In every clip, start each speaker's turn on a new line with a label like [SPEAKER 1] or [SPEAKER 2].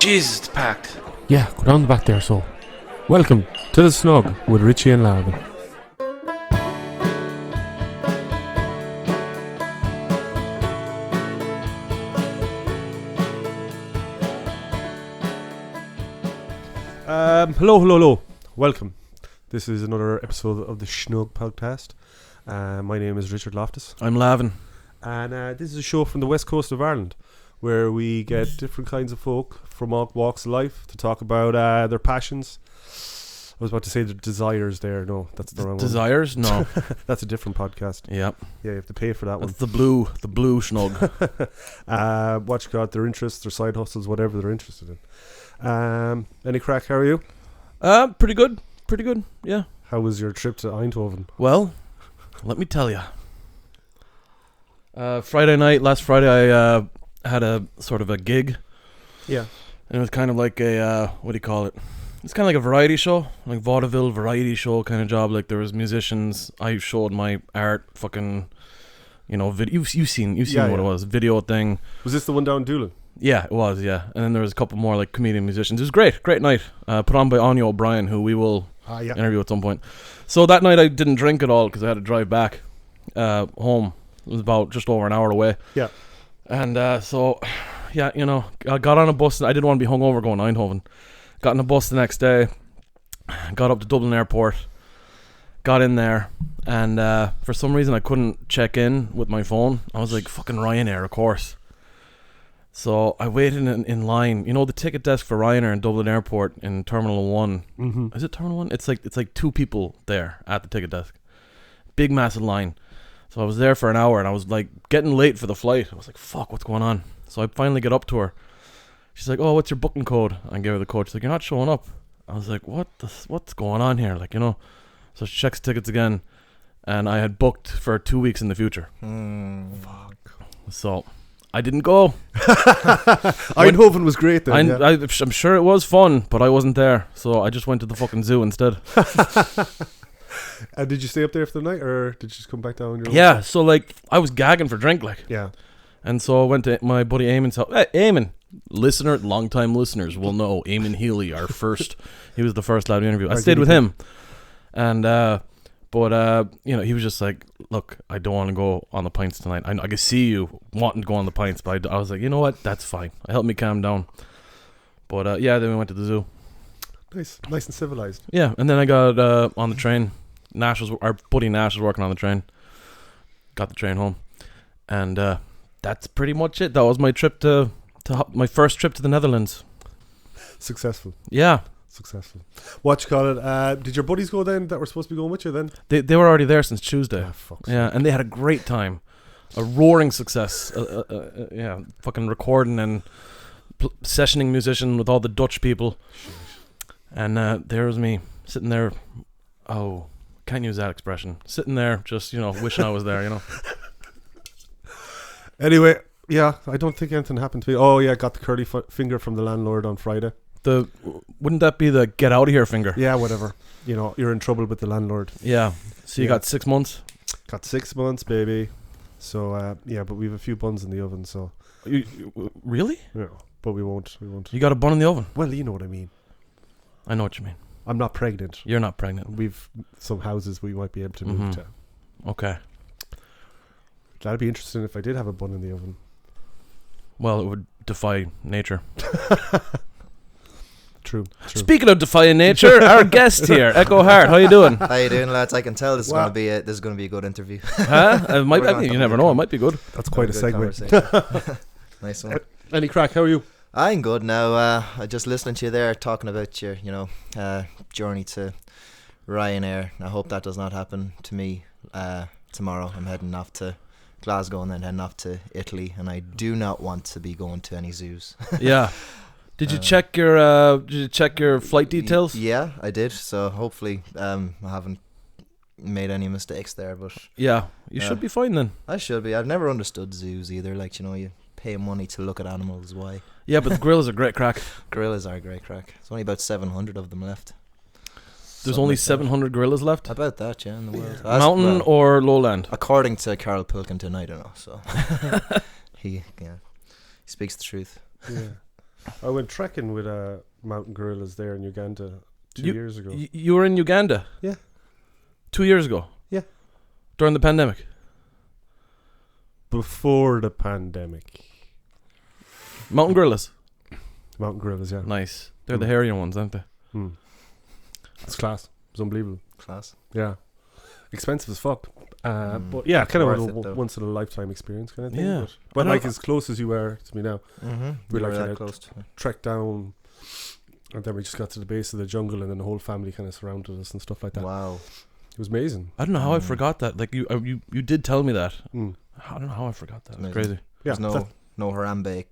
[SPEAKER 1] Jesus, it's packed.
[SPEAKER 2] Yeah, go down the back there, so. Welcome to the Shnug with Richie and Lavin. Hello. Welcome. This is another episode of the Shnug podcast. My name is Richard Loftus.
[SPEAKER 3] I'm Lavin.
[SPEAKER 2] And this is a show from the west coast of Ireland, where we get different kinds of folk from all walks of life to talk about their passions. I was about to say their desires there. No, that's the wrong
[SPEAKER 3] Desires?
[SPEAKER 2] one.
[SPEAKER 3] No.
[SPEAKER 2] That's a different podcast.
[SPEAKER 3] Yep.
[SPEAKER 2] Yeah, you have to pay for that
[SPEAKER 3] That's
[SPEAKER 2] one.
[SPEAKER 3] the blue Shnug.
[SPEAKER 2] What you got, their interests, their side hustles, whatever they're interested in. Any crack, how are you?
[SPEAKER 3] Pretty good, yeah.
[SPEAKER 2] How was your trip to Eindhoven?
[SPEAKER 3] Well, let me tell you. Last Friday I had a sort of a gig.
[SPEAKER 2] Yeah.
[SPEAKER 3] And it was kind of like a, what do you call it? It's kind of like a variety show, like vaudeville variety show kind of job. Like there was musicians, I showed my art, fucking, you've seen what it was, video thing.
[SPEAKER 2] Was this the one down in Doolin?
[SPEAKER 3] Yeah, it was, yeah. And then there was a couple more like comedian musicians. It was great night. Put on by Anya O'Brien, who we will interview at some point. So that night I didn't drink at all because I had to drive back home. It was about just over an hour away.
[SPEAKER 2] Yeah.
[SPEAKER 3] And I got on a bus. I didn't want to be hungover going to Eindhoven. Got on a bus the next day, got up to Dublin Airport, got in there, and for some reason I couldn't check in with my phone. I was like, fucking Ryanair, of course. So I waited in line. You know the ticket desk for Ryanair in Dublin Airport in Terminal 1?
[SPEAKER 2] Mm-hmm.
[SPEAKER 3] Is it Terminal 1? It's like two people there at the ticket desk. Big, massive line. So I was there for an hour, and I was like getting late for the flight. I was like, fuck, what's going on? So I finally get up to her. She's like, oh, what's your booking code? I gave her the code. She's like, you're not showing up. I was like, what's going on here? So she checks tickets again, and I had booked for 2 weeks in the future.
[SPEAKER 2] Fuck.
[SPEAKER 3] So I didn't go.
[SPEAKER 2] Eindhoven was great then.
[SPEAKER 3] I'm sure it was fun, but I wasn't there. So I just went to the fucking zoo instead.
[SPEAKER 2] And did you stay up there for the night, or did you just come back down?
[SPEAKER 3] Yeah, so like I was gagging for drink, like.
[SPEAKER 2] Yeah.
[SPEAKER 3] And so I went to my buddy Eamon's house. Hey, Eamon, long-time listeners will know Eamon Healy, our first. He was the first lad we interviewed. I stayed with him, and he was just like, "Look, I don't want to go on the pints tonight. I can see you wanting to go on the pints, but I was like, you know what? That's fine. It helped me calm down." But then we went to the zoo.
[SPEAKER 2] Nice and civilized.
[SPEAKER 3] Yeah, and then I got on the train. Our buddy Nash was working on the train. Got the train home, and that's pretty much it. That was my trip to my first trip to the Netherlands.
[SPEAKER 2] Successful.
[SPEAKER 3] Yeah.
[SPEAKER 2] Successful. What you call it? Did your buddies go then that were supposed to be going with you then?
[SPEAKER 3] They were already there since Tuesday.
[SPEAKER 2] Oh, fuck's
[SPEAKER 3] yeah,
[SPEAKER 2] sake.
[SPEAKER 3] and they had a great time. A roaring success. Fucking recording and sessioning musician with all the Dutch people.
[SPEAKER 2] Shit.
[SPEAKER 3] And there was me sitting there. Oh, can't use that expression. Sitting there, just wishing I was there.
[SPEAKER 2] Anyway, yeah, I don't think anything happened to me. Oh yeah, got the curly finger from the landlord on Friday.
[SPEAKER 3] Wouldn't that be the get out of here finger?
[SPEAKER 2] Yeah, whatever. You're in trouble with the landlord.
[SPEAKER 3] Yeah. So you got 6 months?
[SPEAKER 2] Got 6 months, baby. So but we have a few buns in the oven. So
[SPEAKER 3] really?
[SPEAKER 2] Yeah, but we won't.
[SPEAKER 3] You got a bun in the oven?
[SPEAKER 2] Well, you know what I mean.
[SPEAKER 3] I know what you mean.
[SPEAKER 2] I'm not pregnant.
[SPEAKER 3] You're not pregnant.
[SPEAKER 2] We've some houses we might be able to move to.
[SPEAKER 3] Okay.
[SPEAKER 2] That'd be interesting if I did have a bun in the oven.
[SPEAKER 3] Well, it would defy nature.
[SPEAKER 2] True.
[SPEAKER 3] Speaking of defying nature, our guest here, Echo Harte. How you doing?
[SPEAKER 4] How you doing, lads? I can tell this is going to be a good interview.
[SPEAKER 3] Huh? You never know. It might be good.
[SPEAKER 2] That's quite a segue.
[SPEAKER 4] Nice one.
[SPEAKER 2] Any crack? How are you?
[SPEAKER 4] I'm good now. I just listening to you there talking about your, journey to Ryanair. I hope that does not happen to me tomorrow. I'm heading off to Glasgow and then heading off to Italy, and I do not want to be going to any zoos.
[SPEAKER 3] Yeah. Did you check your flight details?
[SPEAKER 4] Yeah, I did. So hopefully, I haven't made any mistakes there. But
[SPEAKER 3] yeah, you should be fine then.
[SPEAKER 4] I should be. I've never understood zoos either. Like you pay money to look at animals. Why?
[SPEAKER 3] Yeah, but the gorillas are great crack.
[SPEAKER 4] Gorillas are great crack. There's only about 700 of them left.
[SPEAKER 3] There's only 700 gorillas left?
[SPEAKER 4] About that, yeah, in the world.
[SPEAKER 3] Mountain or lowland?
[SPEAKER 4] According to Carl Pilkington, I don't know. So he speaks the truth.
[SPEAKER 2] Yeah. I went trekking with mountain gorillas there in Uganda 2 years ago.
[SPEAKER 3] You were in Uganda?
[SPEAKER 2] Yeah.
[SPEAKER 3] 2 years ago?
[SPEAKER 2] Yeah.
[SPEAKER 3] During the pandemic?
[SPEAKER 2] Before the pandemic.
[SPEAKER 3] Mountain gorillas?
[SPEAKER 2] Mountain gorillas, yeah.
[SPEAKER 3] Nice. They're the hairier ones, aren't they?
[SPEAKER 2] It's class. It's unbelievable.
[SPEAKER 4] Class.
[SPEAKER 2] Yeah. Expensive as fuck. But yeah, kind of
[SPEAKER 4] Worth
[SPEAKER 2] a
[SPEAKER 4] it,
[SPEAKER 2] once in a lifetime experience kind of thing.
[SPEAKER 3] Yeah.
[SPEAKER 2] But like as close as you are to me now.
[SPEAKER 4] Mm-hmm.
[SPEAKER 2] We like
[SPEAKER 4] that
[SPEAKER 2] kinda
[SPEAKER 4] close to it.
[SPEAKER 2] Trekked down, and then we just got to the base of the jungle, and then the whole family kind of surrounded us and stuff like that.
[SPEAKER 4] Wow.
[SPEAKER 2] It was amazing.
[SPEAKER 3] I don't know how I forgot that. Like you did tell me that.
[SPEAKER 2] Mm.
[SPEAKER 3] I don't know how I forgot that. It's
[SPEAKER 4] Amazing.
[SPEAKER 3] crazy.
[SPEAKER 2] Yeah.
[SPEAKER 4] There's no Harambe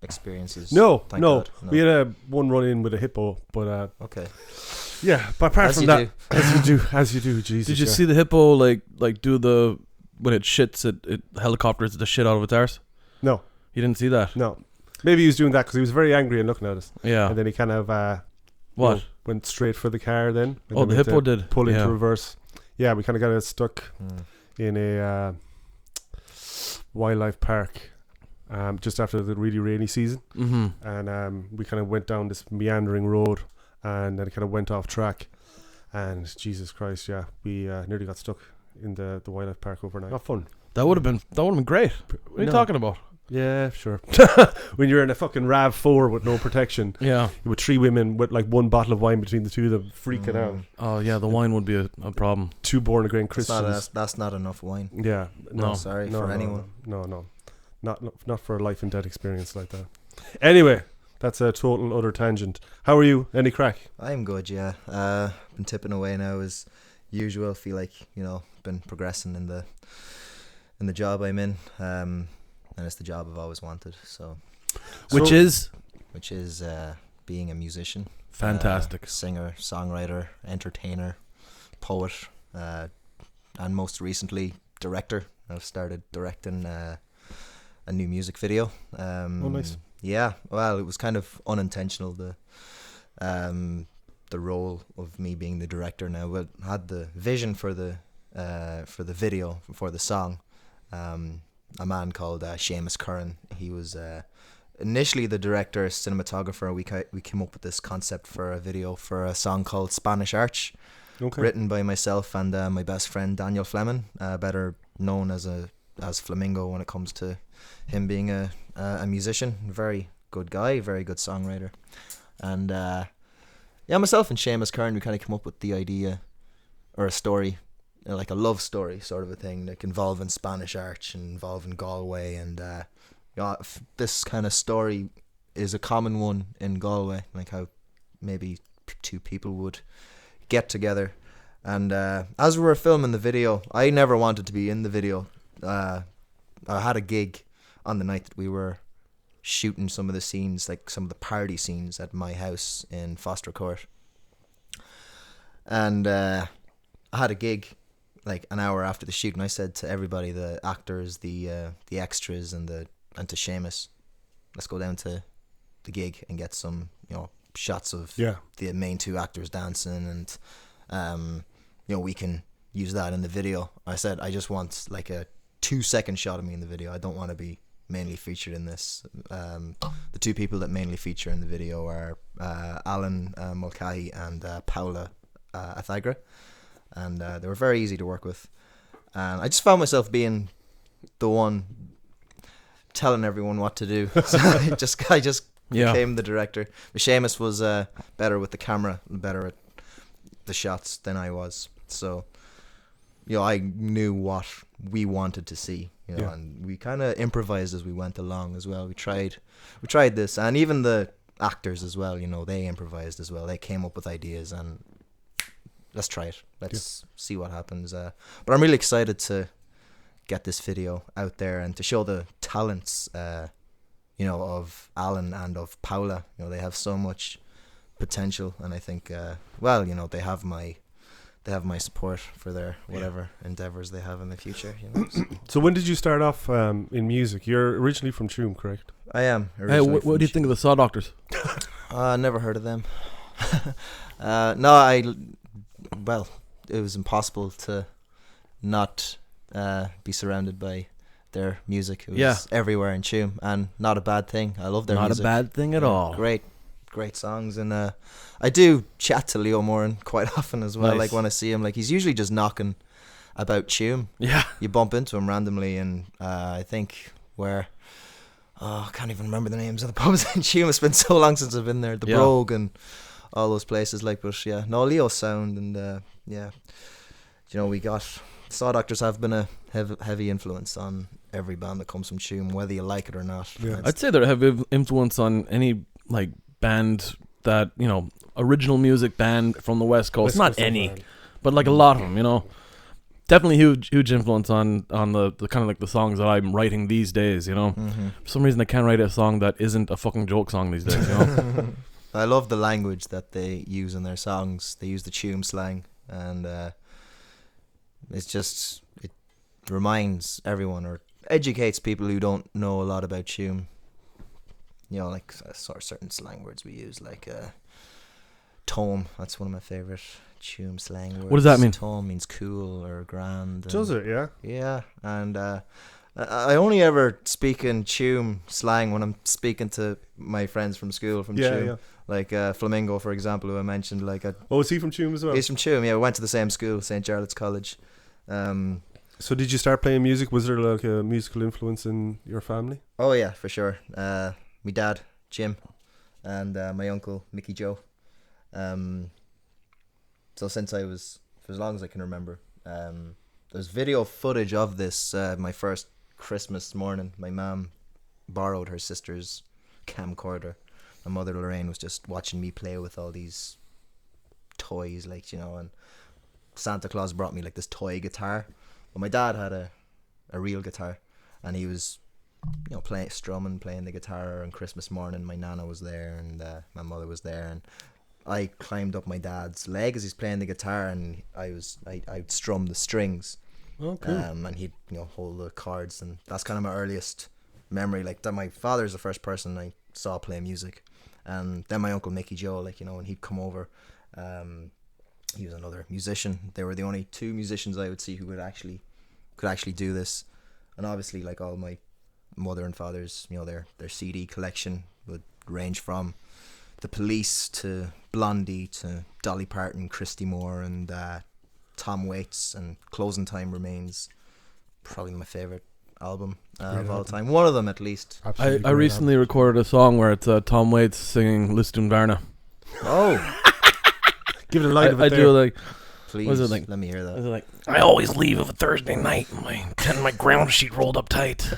[SPEAKER 4] experiences.
[SPEAKER 2] No,
[SPEAKER 4] Thank
[SPEAKER 2] no.
[SPEAKER 4] God.
[SPEAKER 2] We had one run in with a hippo, but
[SPEAKER 4] Okay.
[SPEAKER 2] yeah. But apart
[SPEAKER 4] As
[SPEAKER 2] from
[SPEAKER 4] you
[SPEAKER 2] that,
[SPEAKER 4] do.
[SPEAKER 2] as you do, Jesus.
[SPEAKER 3] Did you
[SPEAKER 2] yeah.
[SPEAKER 3] see the hippo like do the when it shits it helicopters the shit out of its arse?
[SPEAKER 2] No,
[SPEAKER 3] You didn't see that?
[SPEAKER 2] no. Maybe he was doing that because he was very angry and looking at us,
[SPEAKER 3] Yeah.
[SPEAKER 2] and then he kind of
[SPEAKER 3] What?
[SPEAKER 2] you know, went straight for the car. Then and
[SPEAKER 3] Oh,
[SPEAKER 2] then
[SPEAKER 3] the
[SPEAKER 2] we had
[SPEAKER 3] hippo
[SPEAKER 2] to
[SPEAKER 3] did.
[SPEAKER 2] pull
[SPEAKER 3] Yeah.
[SPEAKER 2] into reverse. Yeah, we kind of got it stuck
[SPEAKER 4] Mm.
[SPEAKER 2] in a wildlife park just after the really rainy season,
[SPEAKER 3] Mm-hmm.
[SPEAKER 2] and we kind of went down this meandering road, and then it kind of went off track, and Jesus Christ, yeah, we nearly got stuck in the wildlife park overnight. Not fun.
[SPEAKER 3] That would have been great. What are you
[SPEAKER 2] No.
[SPEAKER 3] talking about?
[SPEAKER 2] Yeah, sure. When you're in a fucking RAV4 with no protection,
[SPEAKER 3] Yeah.
[SPEAKER 2] with 3 women with like 1 bottle of wine between the 2 of them, freaking out.
[SPEAKER 3] Oh yeah, the wine would be a problem.
[SPEAKER 2] 2 born again
[SPEAKER 4] That's not,
[SPEAKER 2] Christians.
[SPEAKER 4] that's not enough wine.
[SPEAKER 2] Yeah,
[SPEAKER 3] No.
[SPEAKER 4] Sorry for anyone.
[SPEAKER 2] No. Not for a life and death experience like that. Anyway, that's a total other tangent. How are you? Any crack?
[SPEAKER 4] I'm good, yeah. Been tipping away now as usual. Feel like, been progressing in the job I'm in. And it's the job I've always wanted. So,
[SPEAKER 3] Which is
[SPEAKER 4] which is being a musician,
[SPEAKER 3] fantastic.
[SPEAKER 4] singer, songwriter, entertainer, poet, and most recently director. I've started directing a new music video.
[SPEAKER 2] Oh, nice.
[SPEAKER 4] Yeah, well, it was kind of unintentional. The role of me being the director now, but had the vision for the video for the song. A man called Seamus Curran. He was initially the director, cinematographer. We came up with this concept for a video for a song called Spanish Arch, written by myself and my best friend Daniel Flemin, better known as Flemingo when it comes to him being a musician. Very good guy, very good songwriter. And myself and Seamus Curran, we kind of came up with the idea or a story, like a love story sort of a thing, like involving Spanish Arch and involving Galway, and this kind of story is a common one in Galway, like how maybe 2 people would get together. And as we were filming the video, I never wanted to be in the video. I had a gig on the night that we were shooting some of the scenes, like some of the party scenes at my house in Foster Court, and I had a gig like an hour after the shoot, and I said to everybody, the actors, the extras, and to Seamus, let's go down to the gig and get some shots of the main 2 actors dancing, and we can use that in the video. I said I just want like a 2-second shot of me in the video. I don't want to be mainly featured in this. The 2 people that mainly feature in the video are Alan Mulcahy and Paula Athagra. And they were very easy to work with, and I just found myself being the one telling everyone what to do. So I just became the director. But Seamus was better with the camera, better at the shots than I was. So I knew what we wanted to see, and we kind of improvised as we went along as well. We tried this, and even the actors as well. They improvised as well. They came up with ideas and. Let's try it. Let's see what happens. But I'm really excited to get this video out there and to show the talents, of Alan and of Paula. They have so much potential, and I think, they have my support for their whatever endeavors they have in the future.
[SPEAKER 2] So when did you start off in music? You're originally from Tuam, correct?
[SPEAKER 4] I am.
[SPEAKER 3] Hey, what do you think of the Saw Doctors?
[SPEAKER 4] Never heard of them. No, Well, it was impossible to not be surrounded by their music. It was everywhere in Tuam, and not a bad thing. I love their music.
[SPEAKER 3] Not a bad thing at all.
[SPEAKER 4] Great songs, and I do chat to Leo Moran quite often as well.
[SPEAKER 3] Nice.
[SPEAKER 4] Like when I see him, like he's usually just knocking about Tuam.
[SPEAKER 3] Yeah.
[SPEAKER 4] You bump into him randomly, and I think where I can't even remember the names of the pubs in Tuam. It's been so long since I've been there. The Brogue and all those places. Like, but yeah, no, Leo's sound, and yeah, you know, we got Saw Doctors have been a heavy influence on every band that comes from Tuam, whether you like it or not.
[SPEAKER 2] Yeah.
[SPEAKER 3] I'd say they're a heavy influence on any like band that, you know, original music band from the West Coast. Not any, but like a lot of them, you know. Definitely huge influence on the kind of like the songs that I'm writing these days, you know. For some reason I can't write a song that isn't a fucking joke song these days, you know.
[SPEAKER 4] I love the language that they use in their songs. They use the Tuam slang, and it's just, it reminds everyone or educates people who don't know a lot about Tuam. You know, like sort of certain slang words we use, like Tuam. That's one of my favorite Tuam slang words.
[SPEAKER 3] What does that mean?
[SPEAKER 4] Tuam means cool or grand.
[SPEAKER 2] Does it? Yeah.
[SPEAKER 4] Yeah, and I only ever speak in Tuam slang when I'm speaking to my friends from school from Tuam.
[SPEAKER 2] Yeah.
[SPEAKER 4] Like Flemingo, for example, who I mentioned. Like,
[SPEAKER 2] is he from Tuam as well?
[SPEAKER 4] He's from Tuam. Yeah, we went to the same school, St. Jarlath's College.
[SPEAKER 2] So did you start playing music? Was there like a musical influence in your family?
[SPEAKER 4] Oh yeah, for sure. My dad, Jim, and my uncle, Mickey Joe. So since I was, for as long as I can remember, there's video footage of this. My first Christmas morning, my mum borrowed her sister's camcorder. My mother Lorraine was just watching me play with all these toys, like, you know, and Santa Claus brought me like this toy guitar. But my dad had a real guitar, and he was, you know, playing the guitar on Christmas morning. My nana was there, and my mother was there, and I climbed up my dad's leg as he's playing the guitar, and I'd strum the strings.
[SPEAKER 2] Oh, cool.
[SPEAKER 4] And he'd, you know, hold the chords, and that's kind of my earliest memory. Like that, my father's the first person I saw play music, and then my uncle Mickey Joe, like, you know, when he'd come over, he was another musician. They were the only two musicians I would see who could actually do this, and obviously, like, all my mother and father's, you know, their CD collection would range from The Police to Blondie to Dolly Parton, Christy Moore, and Tom Waits, and Closing Time remains probably my favorite album of all time. One of them, at least.
[SPEAKER 3] I recently recorded a song where it's Tom Waits singing Listun Varna.
[SPEAKER 4] Oh.
[SPEAKER 2] Give it a light of it
[SPEAKER 3] I
[SPEAKER 2] there.
[SPEAKER 3] do like.
[SPEAKER 4] Please,
[SPEAKER 3] Was it like,
[SPEAKER 4] let me hear
[SPEAKER 3] is it
[SPEAKER 4] that.
[SPEAKER 3] like, I always leave of a Thursday night, my ground sheet rolled up tight.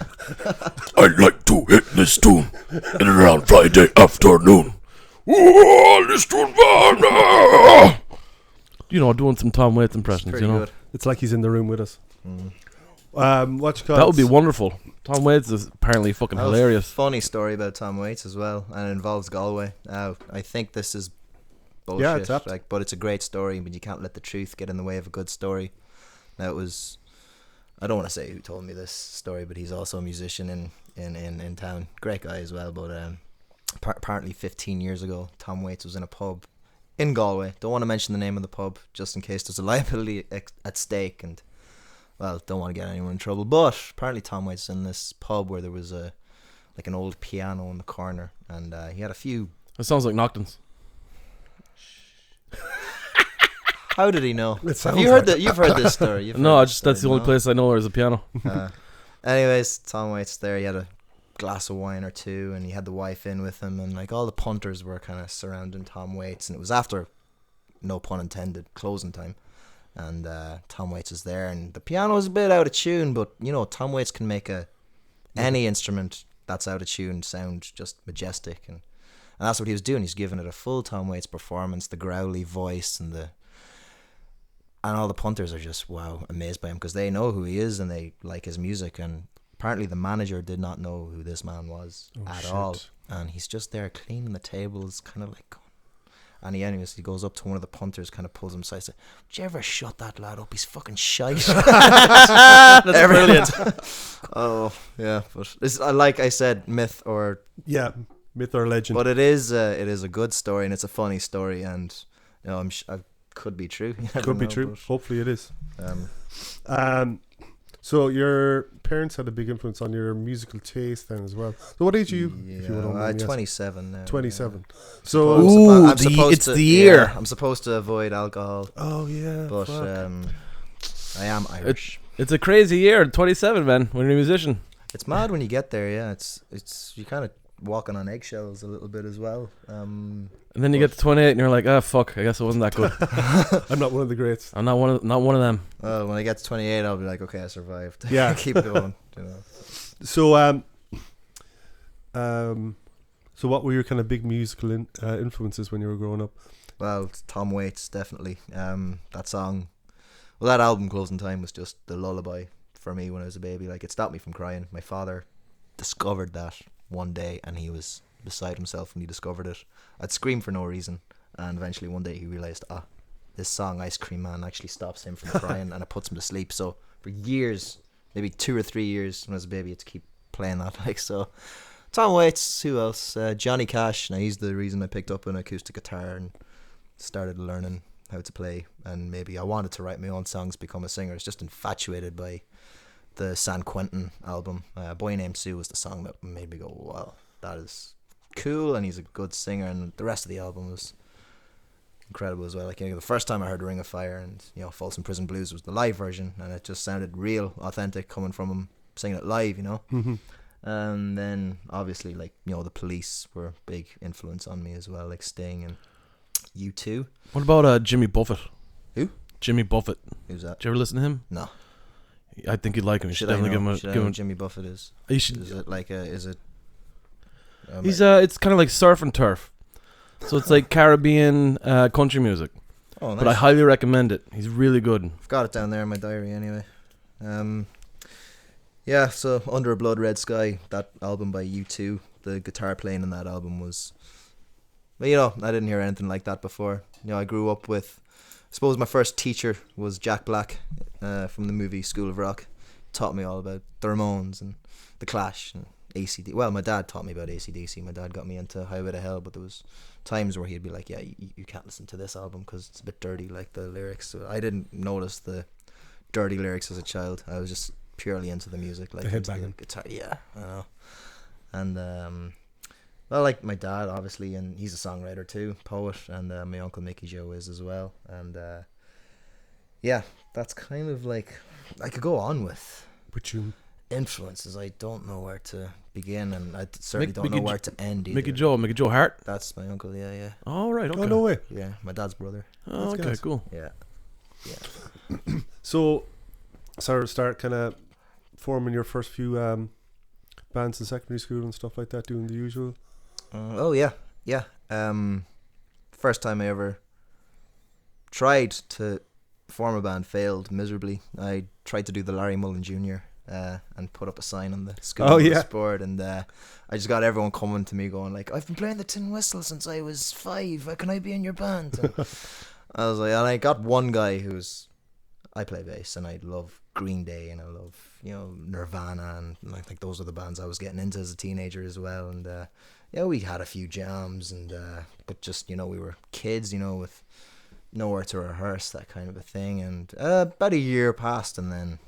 [SPEAKER 1] I'd like to hit this tune in around Friday afternoon. Oh, this tune, Varna!
[SPEAKER 3] You know, doing some Tom Waits impressions,
[SPEAKER 4] Pretty
[SPEAKER 3] you know.
[SPEAKER 4] good.
[SPEAKER 2] It's like he's in the room with us. What you call
[SPEAKER 3] That would be wonderful. Tom Waits is apparently fucking
[SPEAKER 4] That was
[SPEAKER 3] hilarious.
[SPEAKER 4] a funny story about Tom Waits as well, and it involves Galway. I think this is bullshit,
[SPEAKER 2] Yeah, it's apt.
[SPEAKER 4] like, but it's a great story, but you can't let the truth get in the way of a good story. Now, it was, I don't want to say who told me this story, but he's also a musician in town. Great guy as well, but apparently 15 years ago, Tom Waits was in a pub in Galway. Don't want to mention the name of the pub, just in case there's a liability at stake, and, well, don't want to get anyone in trouble, but apparently Tom Waits was in this pub where there was an old piano in the corner, and he had a few.
[SPEAKER 3] It sounds like Noctons.
[SPEAKER 4] How did he know?
[SPEAKER 2] It
[SPEAKER 4] Have
[SPEAKER 2] sounds
[SPEAKER 4] you heard
[SPEAKER 2] like-
[SPEAKER 4] that? You've heard this story. You've
[SPEAKER 3] No,
[SPEAKER 4] heard
[SPEAKER 3] I
[SPEAKER 4] this
[SPEAKER 3] just that's the
[SPEAKER 4] story,
[SPEAKER 3] only
[SPEAKER 4] no?
[SPEAKER 3] place I know where there's a piano.
[SPEAKER 4] Anyways, Tom Waits there. He had a glass of wine or two, and he had the wife in with him, and like all the punters were kind of surrounding Tom Waits, and it was after, no pun intended, closing time, and Tom Waits is there, and the piano is a bit out of tune, but you know, Tom Waits can make any instrument that's out of tune sound just majestic, and that's what he was doing. He's giving it a full Tom Waits performance, the growly voice and all the punters are just, wow, amazed by him, because they know who he is and they like his music, and apparently the manager did not know who this man was at all, and he's just there cleaning the tables, kind of like going. And he goes up to one of the punters, kind of pulls him aside, says, "Would you ever shut that lad up? He's fucking shite."
[SPEAKER 3] That's brilliant.
[SPEAKER 4] Oh yeah, but it's, like I said, myth or
[SPEAKER 2] legend.
[SPEAKER 4] but it is a good story, and it's a funny story, and you know, I could be true. You never
[SPEAKER 2] Could be
[SPEAKER 4] know,
[SPEAKER 2] true.
[SPEAKER 4] but,
[SPEAKER 2] Hopefully it is. So your parents had a big influence on your musical taste then as well. So what age are you?
[SPEAKER 4] Yeah,
[SPEAKER 2] if you don't mind me asking?
[SPEAKER 4] 27 now.
[SPEAKER 2] 27.
[SPEAKER 4] Yeah.
[SPEAKER 2] So
[SPEAKER 3] Ooh,
[SPEAKER 4] I'm supposed
[SPEAKER 3] it's
[SPEAKER 4] to,
[SPEAKER 3] the year.
[SPEAKER 4] Yeah, I'm supposed to avoid alcohol,
[SPEAKER 2] oh yeah,
[SPEAKER 4] but
[SPEAKER 2] fuck.
[SPEAKER 4] I am Irish.
[SPEAKER 3] It's a crazy year, 27, man, when you're a musician.
[SPEAKER 4] It's mad when you get there. Yeah, it's you kind of walking on eggshells a little bit as well.
[SPEAKER 3] And then you get to 28 and you're like, ah, fuck, I guess it wasn't that good.
[SPEAKER 2] I'm not one of the greats.
[SPEAKER 3] I'm not one of them.
[SPEAKER 4] When I get to 28, I'll be like, okay, I survived.
[SPEAKER 2] Yeah.
[SPEAKER 4] Keep going. You know.
[SPEAKER 2] So so what were your kind of big musical influences when you were growing up?
[SPEAKER 4] Well, it's Tom Waits, definitely. That song, well, that album, Closing Time, was just the lullaby for me when I was a baby. Like, it stopped me from crying. My father discovered that one day, and he was beside himself when he discovered it. I'd scream for no reason, and eventually one day he realised, this song, Ice Cream Man, actually stops him from crying, and it puts him to sleep. So for years, maybe 2 or 3 years when I was a baby, I had to keep playing that. Like, so Tom Waits, who else? Johnny Cash. Now, he's the reason I picked up an acoustic guitar and started learning how to play, and maybe I wanted to write my own songs, become a singer. I was just infatuated by the San Quentin album. A Boy Named Sue was the song that made me go, wow, that is cool, and he's a good singer, and the rest of the album was incredible as well. Like, the first time I heard Ring of Fire and Folsom Prison Blues was the live version, and it just sounded real, authentic, coming from him singing it live,
[SPEAKER 2] Mm-hmm.
[SPEAKER 4] And then obviously, like, the Police were a big influence on me as well, like Sting and U2.
[SPEAKER 3] What about Jimmy Buffett?
[SPEAKER 4] Who?
[SPEAKER 3] Jimmy Buffett.
[SPEAKER 4] Who's that?
[SPEAKER 3] Did you ever listen to him?
[SPEAKER 4] No.
[SPEAKER 3] I think you'd like him. You should
[SPEAKER 4] Should I
[SPEAKER 3] definitely
[SPEAKER 4] know?
[SPEAKER 3] give
[SPEAKER 4] Should I
[SPEAKER 3] him
[SPEAKER 4] know
[SPEAKER 3] a.
[SPEAKER 4] who Jimmy Buffett is?
[SPEAKER 3] You should.
[SPEAKER 4] Is it like a? Is it?
[SPEAKER 3] He's it's kind of like surf and turf, so it's like Caribbean country music.
[SPEAKER 4] Oh, nice.
[SPEAKER 3] But I highly recommend it. He's really good.
[SPEAKER 4] I've got it down there in my diary anyway. Yeah, so Under a Blood Red Sky, that album by U2, the guitar playing in that album was, well, I didn't hear anything like that before. I grew up with, I suppose my first teacher was Jack Black from the movie School of Rock. Taught me all about the Ramones and the Clash and ACD. Well, my dad taught me about ACDC. My dad got me into Highway to Hell, but there was times where he'd be like, yeah, you can't listen to this album because it's a bit dirty, like the lyrics. So I didn't notice the dirty lyrics as a child. I was just purely into the music, like
[SPEAKER 2] the headbanging
[SPEAKER 4] guitar. Yeah, I know. And well, like my dad, obviously, and he's a songwriter too, poet, and my uncle Mickey Joe is as well. And yeah, that's kind of like, I could go on with
[SPEAKER 2] you
[SPEAKER 4] influences. I don't know where to begin, and I certainly don't know where to end either.
[SPEAKER 3] Mickey Joe Harte.
[SPEAKER 4] That's my uncle. Yeah.
[SPEAKER 3] Oh right, okay.
[SPEAKER 2] Oh no way.
[SPEAKER 4] Yeah, my dad's brother.
[SPEAKER 3] Oh, okay, cool.
[SPEAKER 4] Yeah.
[SPEAKER 2] So start kind of forming your first few bands in secondary school and stuff like that, doing the usual.
[SPEAKER 4] Oh yeah. First time I ever tried to form a band failed miserably. I tried to do the Larry Mullen Jr. And put up a sign on the school board, and I just got everyone coming to me going like, I've been playing the tin whistle since I was 5. Can I be in your band? And I was like, and I got one guy I play bass, and I love Green Day, and I love Nirvana, and I think those are the bands I was getting into as a teenager as well. And we had a few jams, and but just we were kids, with nowhere to rehearse, that kind of a thing. And about a year passed, and then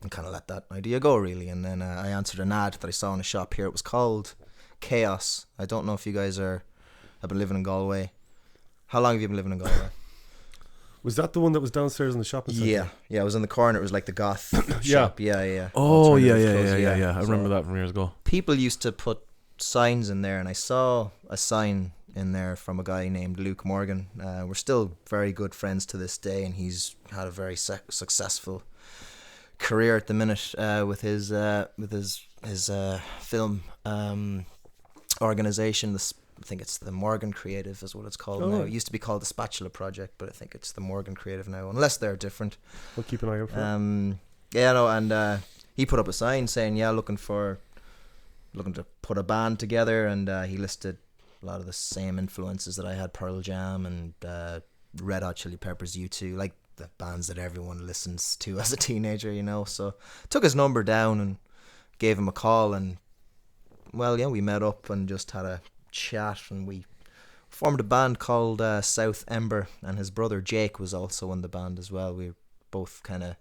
[SPEAKER 4] I kind of let that idea go, really. And then I answered an ad that I saw in a shop here. It was called Chaos. I don't know if you guys have been living in Galway. How long have you been living in Galway?
[SPEAKER 2] Was that the one that was downstairs in the shopping centre?
[SPEAKER 4] Yeah, it was in the corner. It was like the goth
[SPEAKER 2] Yeah.
[SPEAKER 4] shop. Yeah.
[SPEAKER 3] Oh yeah.
[SPEAKER 4] Alternative
[SPEAKER 3] I
[SPEAKER 4] clothes,
[SPEAKER 3] remember that from years ago.
[SPEAKER 4] People used to put signs in there, and I saw a sign in there from a guy named Luke Morgan. We're still very good friends to this day, and he's had a very successful career at the minute with his film organization. I think it's the Morgan Creative is what it's called now. It used to be called the Spatula Project, but I think it's the Morgan Creative now, unless they're different.
[SPEAKER 2] We'll keep an eye out for it.
[SPEAKER 4] And he put up a sign saying, looking to put a band together, and he listed a lot of the same influences that I had: Pearl Jam and Red Hot Chili Peppers, U2, like the bands that everyone listens to as a teenager, So took his number down and gave him a call, and we met up and just had a chat, and we formed a band called South Ember, and his brother Jake was also in the band as well. We were both kind of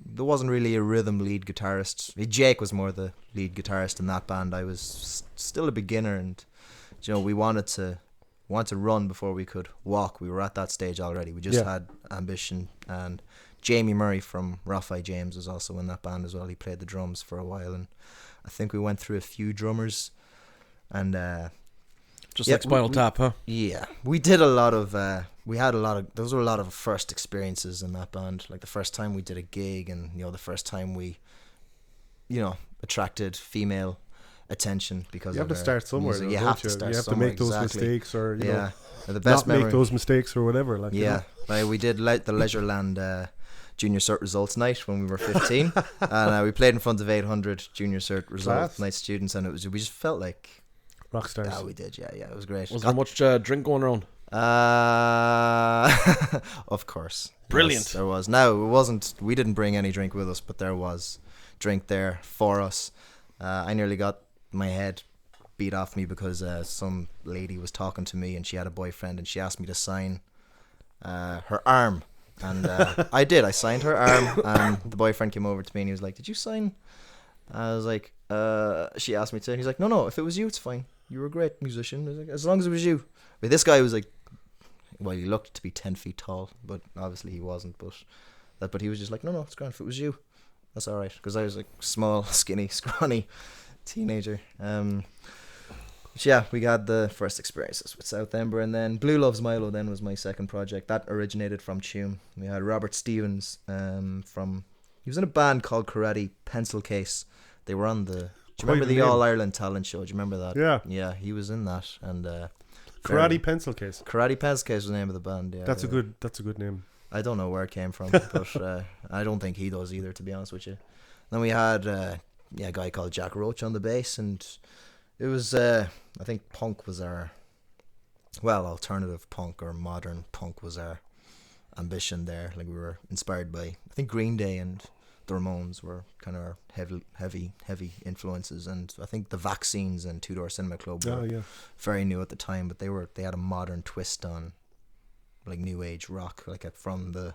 [SPEAKER 4] there wasn't really a rhythm lead guitarist. Jake was more the lead guitarist in that band. I was still a beginner, and we wanted to run before we could walk. We were at that stage already. We just had ambition. And Jamie Murray from Raphael James was also in that band as well. He played the drums for a while, and I think we went through a few drummers, and
[SPEAKER 3] just like Spinal Tap, huh?
[SPEAKER 4] Yeah, we did a lot of. Those were a lot of first experiences in that band. Like the first time we did a gig, and the first time we, attracted female attention because
[SPEAKER 2] you have to start somewhere.
[SPEAKER 4] You have to start.
[SPEAKER 2] You have to make those mistakes, or
[SPEAKER 4] the best
[SPEAKER 2] not make those mistakes, or whatever. Like
[SPEAKER 4] like we did the Leisureland Junior Cert results night when we were 15, and we played in front of 800 Junior Cert results night students, and we just felt like
[SPEAKER 2] rock stars.
[SPEAKER 4] Yeah, we did. Yeah, it was great.
[SPEAKER 3] Was there much drink going around?
[SPEAKER 4] Of course.
[SPEAKER 3] Brilliant.
[SPEAKER 4] Yes, there was. No, it wasn't. We didn't bring any drink with us, but there was drink there for us. I nearly got my head beat off me because some lady was talking to me, and she had a boyfriend, and she asked me to sign her arm, and I did. I signed her arm, and the boyfriend came over to me, and he was like, "Did you sign?" I was like, she asked me to, and he's like, "No, if it was you, it's fine. You were a great musician. I was like, as long as it was you." But this guy was like, well, he looked to be 10 feet tall, but obviously he wasn't. But he was just like, no, it's grand. If it was you, that's all right. Because I was like small, skinny, scrawny teenager. Yeah, we had the first experiences with South Ember, and then Blue Loves Milo then was my second project. That originated from Tuam. We had Robert Stevens he was in a band called Karate Pencil Case. They were on the... Do you remember the All Ireland talent show? Do you remember that?
[SPEAKER 2] Yeah.
[SPEAKER 4] Yeah, he was in that. And
[SPEAKER 2] Karate Pencil Case.
[SPEAKER 4] Karate Pencil Case was the name of the band. Yeah,
[SPEAKER 2] that's a good name.
[SPEAKER 4] I don't know where it came from, but I don't think he does either, to be honest with you. Then we had a guy called Jack Roach on the bass, and it was I think punk was our alternative punk or modern punk was our ambition there. Like we were inspired by, I think, Green Day and the Ramones were kind of our heavy influences, and I think the Vaccines and Two Door Cinema Club were very new at the time, but they had a modern twist on like new age rock, like from the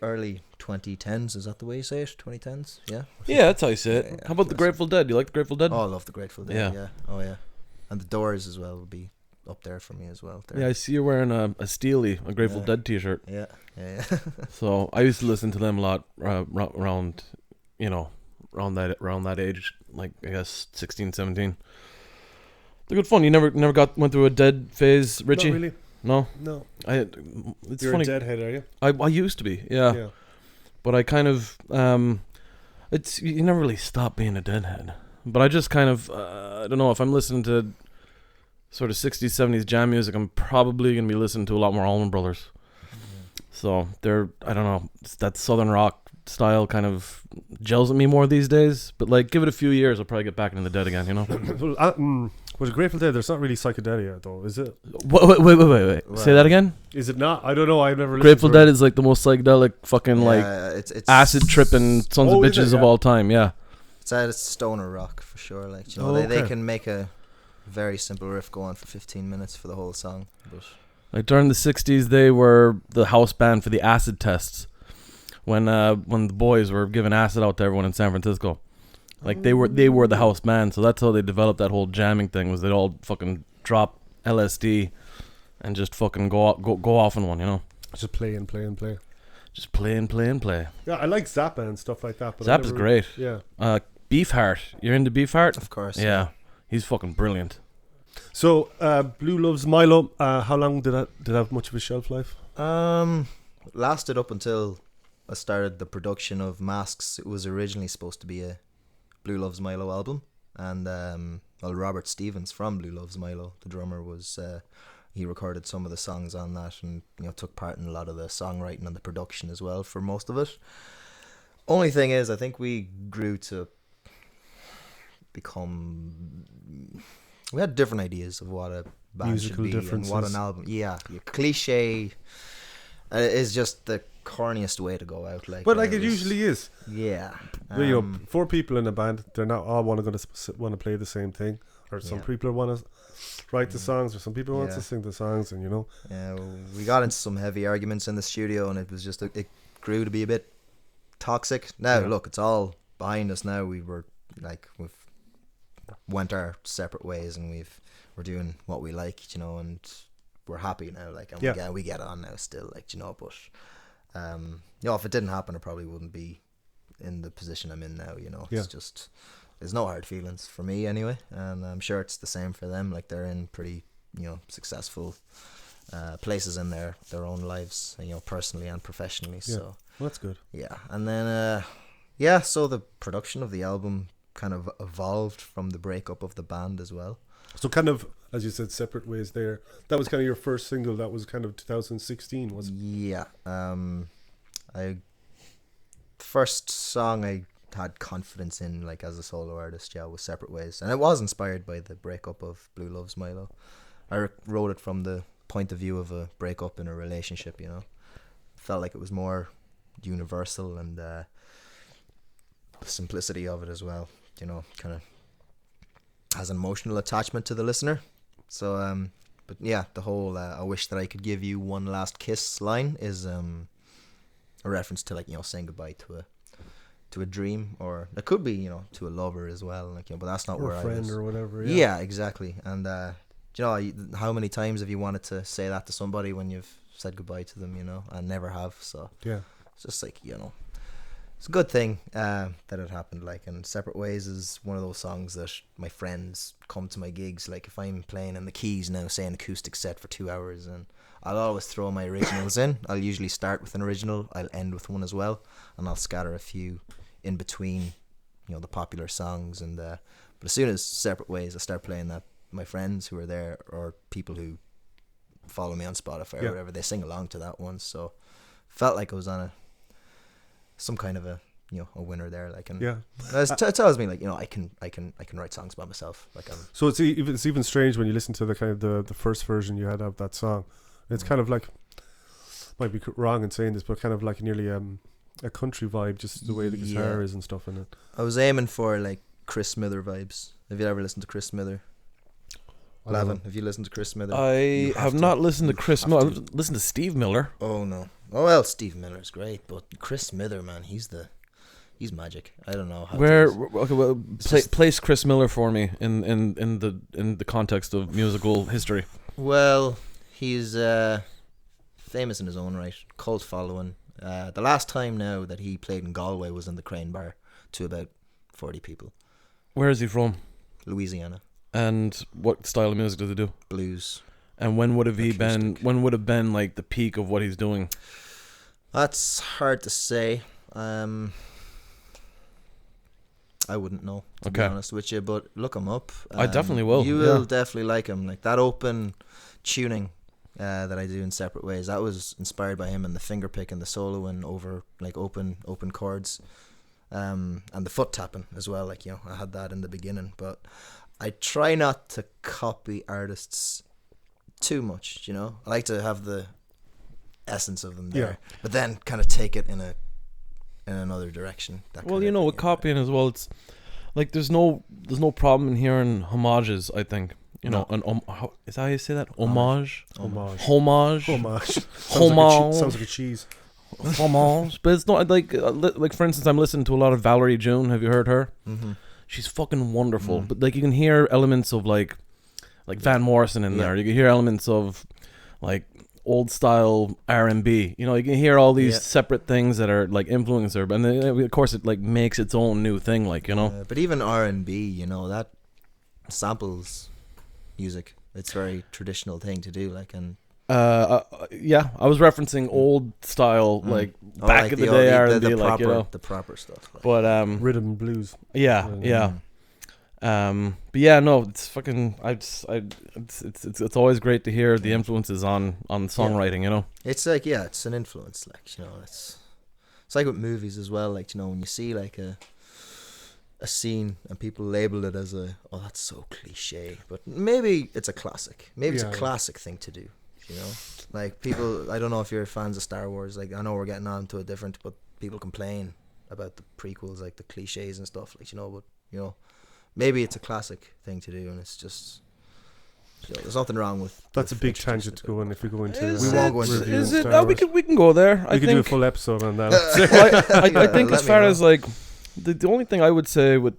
[SPEAKER 4] early 2010s. Is that the way you say it? 2010s? Yeah.
[SPEAKER 3] Yeah, that's how you say it. How about the Grateful Dead? Do you like the Grateful Dead?
[SPEAKER 4] Oh, I love the Grateful Dead. Yeah. Oh yeah. And the Doors as well would be up there for me as well.
[SPEAKER 3] Yeah, I see you're wearing a Grateful Dead t-shirt.
[SPEAKER 4] Yeah.
[SPEAKER 3] So I used to listen to them a lot around that age, like I guess 16, 17. They're good fun. You never went through a Dead phase, Richie?
[SPEAKER 2] Not really.
[SPEAKER 3] No.
[SPEAKER 2] It's
[SPEAKER 3] You're
[SPEAKER 2] funny. A Deadhead, are you?
[SPEAKER 3] I used to be, yeah. But I kind of you never really stop being a Deadhead. But I just kind of I don't know, if I'm listening to sort of 60s, 70s jam music, I'm probably going to be listening to a lot more Allman Brothers. So I don't know, that southern rock style kind of gels with me more these days. But like, give it a few years, I'll probably get back into the Dead again, you know?
[SPEAKER 2] Was Grateful Dead? There's not really psychedelia though, is it?
[SPEAKER 3] Wait. Say that again?
[SPEAKER 2] Is it not? I don't know. I've never listened
[SPEAKER 3] Grateful
[SPEAKER 2] to
[SPEAKER 3] Dead
[SPEAKER 2] it.
[SPEAKER 3] is like the most psychedelic fucking
[SPEAKER 4] it's
[SPEAKER 3] acid tripping sons of bitches of all time. Yeah.
[SPEAKER 4] It's stoner rock for sure. Like they can make a very simple riff go on for 15 minutes for the whole song. But
[SPEAKER 3] like during the 60s, they were the house band for the acid tests when the boys were giving acid out to everyone in San Francisco. Like they were the house band, so that's how they developed that whole jamming thing. Was they'd all fucking drop LSD and just fucking go off on one, you know?
[SPEAKER 2] Just play and play and play.
[SPEAKER 3] Just play and play and play.
[SPEAKER 2] Yeah, I like Zappa and stuff like that. But
[SPEAKER 3] Zappa's great.
[SPEAKER 2] Yeah.
[SPEAKER 3] Beefheart. You're into Beefheart?
[SPEAKER 4] Of course.
[SPEAKER 3] Yeah. He's fucking brilliant.
[SPEAKER 2] So, Blue Loves Milo. How long did it have much of a shelf life?
[SPEAKER 4] Lasted up until I started the production of Masks. It was originally supposed to be a Blue Loves Milo album, and Robert Stevens from Blue Loves Milo, the drummer, was he recorded some of the songs on that, and took part in a lot of the songwriting and the production as well for most of it. Only thing is, I think we grew to become. We had different ideas of what a band
[SPEAKER 2] musical
[SPEAKER 4] should be
[SPEAKER 2] differences.
[SPEAKER 4] and what an album. Yeah, cliche is just the corniest way to go out. Like,
[SPEAKER 2] but like it usually is.
[SPEAKER 4] Yeah.
[SPEAKER 2] 4 people in a band, they're not all want to play the same thing, or some people want to write the songs, or some people want to sing the songs, and
[SPEAKER 4] Yeah, we got into some heavy arguments in the studio, and it was just it grew to be a bit toxic. Now,
[SPEAKER 2] Yeah.
[SPEAKER 4] look, it's all behind us now. We've went our separate ways, and we're doing what we like, and we're happy now. Like, and we get on now still, like, but if it didn't happen, I probably wouldn't be in the position I'm in now.
[SPEAKER 2] Yeah.
[SPEAKER 4] It's just, there's no hard feelings for me anyway, and I'm sure it's the same for them. Like, they're in pretty successful places in their own lives, personally and professionally.
[SPEAKER 2] Yeah.
[SPEAKER 4] So
[SPEAKER 2] Well, that's good.
[SPEAKER 4] yeah, and then so the production of the album kind of evolved from the breakup of the band as well.
[SPEAKER 2] So kind of, as you said, separate ways there. That was kind of your first single. That was kind of 2016, was it?
[SPEAKER 4] Yeah. First song I had confidence in, like, as a solo artist, was Separate Ways. And it was inspired by the breakup of Blue Loves Milo. I wrote it from the point of view of a breakup in a relationship, Felt like it was more universal, and the simplicity of it as well, kind of has an emotional attachment to the listener. So, but yeah, the whole I wish that I could give you one last kiss line is a reference to, like, saying goodbye to a dream, or it could be, to a lover as well, like, but that's not
[SPEAKER 2] Or
[SPEAKER 4] where
[SPEAKER 2] a
[SPEAKER 4] I
[SPEAKER 2] friend
[SPEAKER 4] was.
[SPEAKER 2] or whatever.
[SPEAKER 4] Yeah, exactly. And how many times have you wanted to say that to somebody when you've said goodbye to them, and never have? So
[SPEAKER 2] Yeah.
[SPEAKER 4] it's just like, it's a good thing that it happened. Like, and Separate Ways is one of those songs that my friends come to my gigs, like, if I'm playing in the keys now, say an acoustic set for 2 hours, and I'll always throw my originals in. I'll usually start with an original, I'll end with one as well, and I'll scatter a few in between, the popular songs. And but as soon as Separate Ways, I start playing that, my friends who are there, or people who follow me on Spotify or whatever, they sing along to that one. So felt like I was on some kind of a winner there, like. And it tells me, like, I can write songs by myself, like.
[SPEAKER 2] So it's even strange when you listen to the kind of the first version you had of that song. It's kind of like, might be wrong in saying this, but kind of like nearly a country vibe, just the way the guitar is and stuff in it.
[SPEAKER 4] I was aiming for, like, Chris Smither vibes. Have you ever listened to Chris Smither? Lavin, have you listened to Chris Smither?
[SPEAKER 3] I have not listened to Chris Miller. I've listened to Steve Miller.
[SPEAKER 4] Oh no. Oh well, Steve Miller's great, but Chris Smither, man, he's magic. I don't know how.
[SPEAKER 3] Place Chris Miller for me in the context of musical history.
[SPEAKER 4] Well, he's famous in his own right, cult following. The last time now that he played in Galway was in the Crane Bar to about 40 people.
[SPEAKER 3] Where is he from?
[SPEAKER 4] Louisiana.
[SPEAKER 3] And what style of music does he do?
[SPEAKER 4] Blues.
[SPEAKER 3] And when would have he been?
[SPEAKER 4] Acoustic.
[SPEAKER 3] When would have been, like, the peak of what he's doing?
[SPEAKER 4] That's hard to say. I wouldn't know, to be honest with you, but look him up.
[SPEAKER 3] I definitely will.
[SPEAKER 4] You will definitely like him. Like, that open tuning that I do in Separate Ways, that was inspired by him, and the finger pick and the solo and over, like, open chords, and the foot tapping as well. Like, I had that in the beginning, but I try not to copy artists too much. I like to have the essence of them there, but then kind of take it in another direction.
[SPEAKER 3] Well, with copying as well, it's like there's no problem in hearing homages, I think. Is that how you say that? Homage.
[SPEAKER 2] Sounds like a cheese.
[SPEAKER 3] Homage. But it's not like for instance, I'm listening to a lot of Valerie June. Have you heard her?
[SPEAKER 4] Mm-hmm.
[SPEAKER 3] She's fucking wonderful. But, like, you can hear elements of like Van Morrison in there. You can hear elements of, like, old style R&B. You can hear all these separate things that are, like, influence her, and then, of course, it, like, makes its own new thing, like,
[SPEAKER 4] but even R&B, that samples music. It's a very traditional thing to do, like. And
[SPEAKER 3] I was referencing old style, like, back
[SPEAKER 4] like
[SPEAKER 3] in the day R&B,
[SPEAKER 4] the
[SPEAKER 3] like,
[SPEAKER 4] proper, the proper stuff, like.
[SPEAKER 3] But
[SPEAKER 2] rhythm and blues.
[SPEAKER 3] But yeah, no, it's fucking. It's always great to hear the influences on songwriting.
[SPEAKER 4] It's like, it's an influence, like, it's like with movies as well, like, when you see, like, a scene and people label it as that's so cliche, but maybe it's a classic. Maybe it's a classic thing to do. Like, people, I don't know if you're fans of Star Wars. Like, I know we're getting on to a different, but people complain about the prequels, like the cliches and stuff, like, but maybe it's a classic thing to do, and it's just There's nothing wrong with.
[SPEAKER 2] That's a
[SPEAKER 4] with
[SPEAKER 2] big
[SPEAKER 4] fixtures
[SPEAKER 2] tangent to go in if we go into.
[SPEAKER 4] We won't go into
[SPEAKER 3] Is
[SPEAKER 2] Star
[SPEAKER 3] it? Oh,
[SPEAKER 2] Wars.
[SPEAKER 3] we can go there.
[SPEAKER 2] We
[SPEAKER 3] I
[SPEAKER 2] could do a
[SPEAKER 3] think.
[SPEAKER 2] full episode on that.
[SPEAKER 3] Well, I think
[SPEAKER 4] let
[SPEAKER 3] as
[SPEAKER 4] me
[SPEAKER 3] far
[SPEAKER 4] know.
[SPEAKER 3] as like the only thing I would say with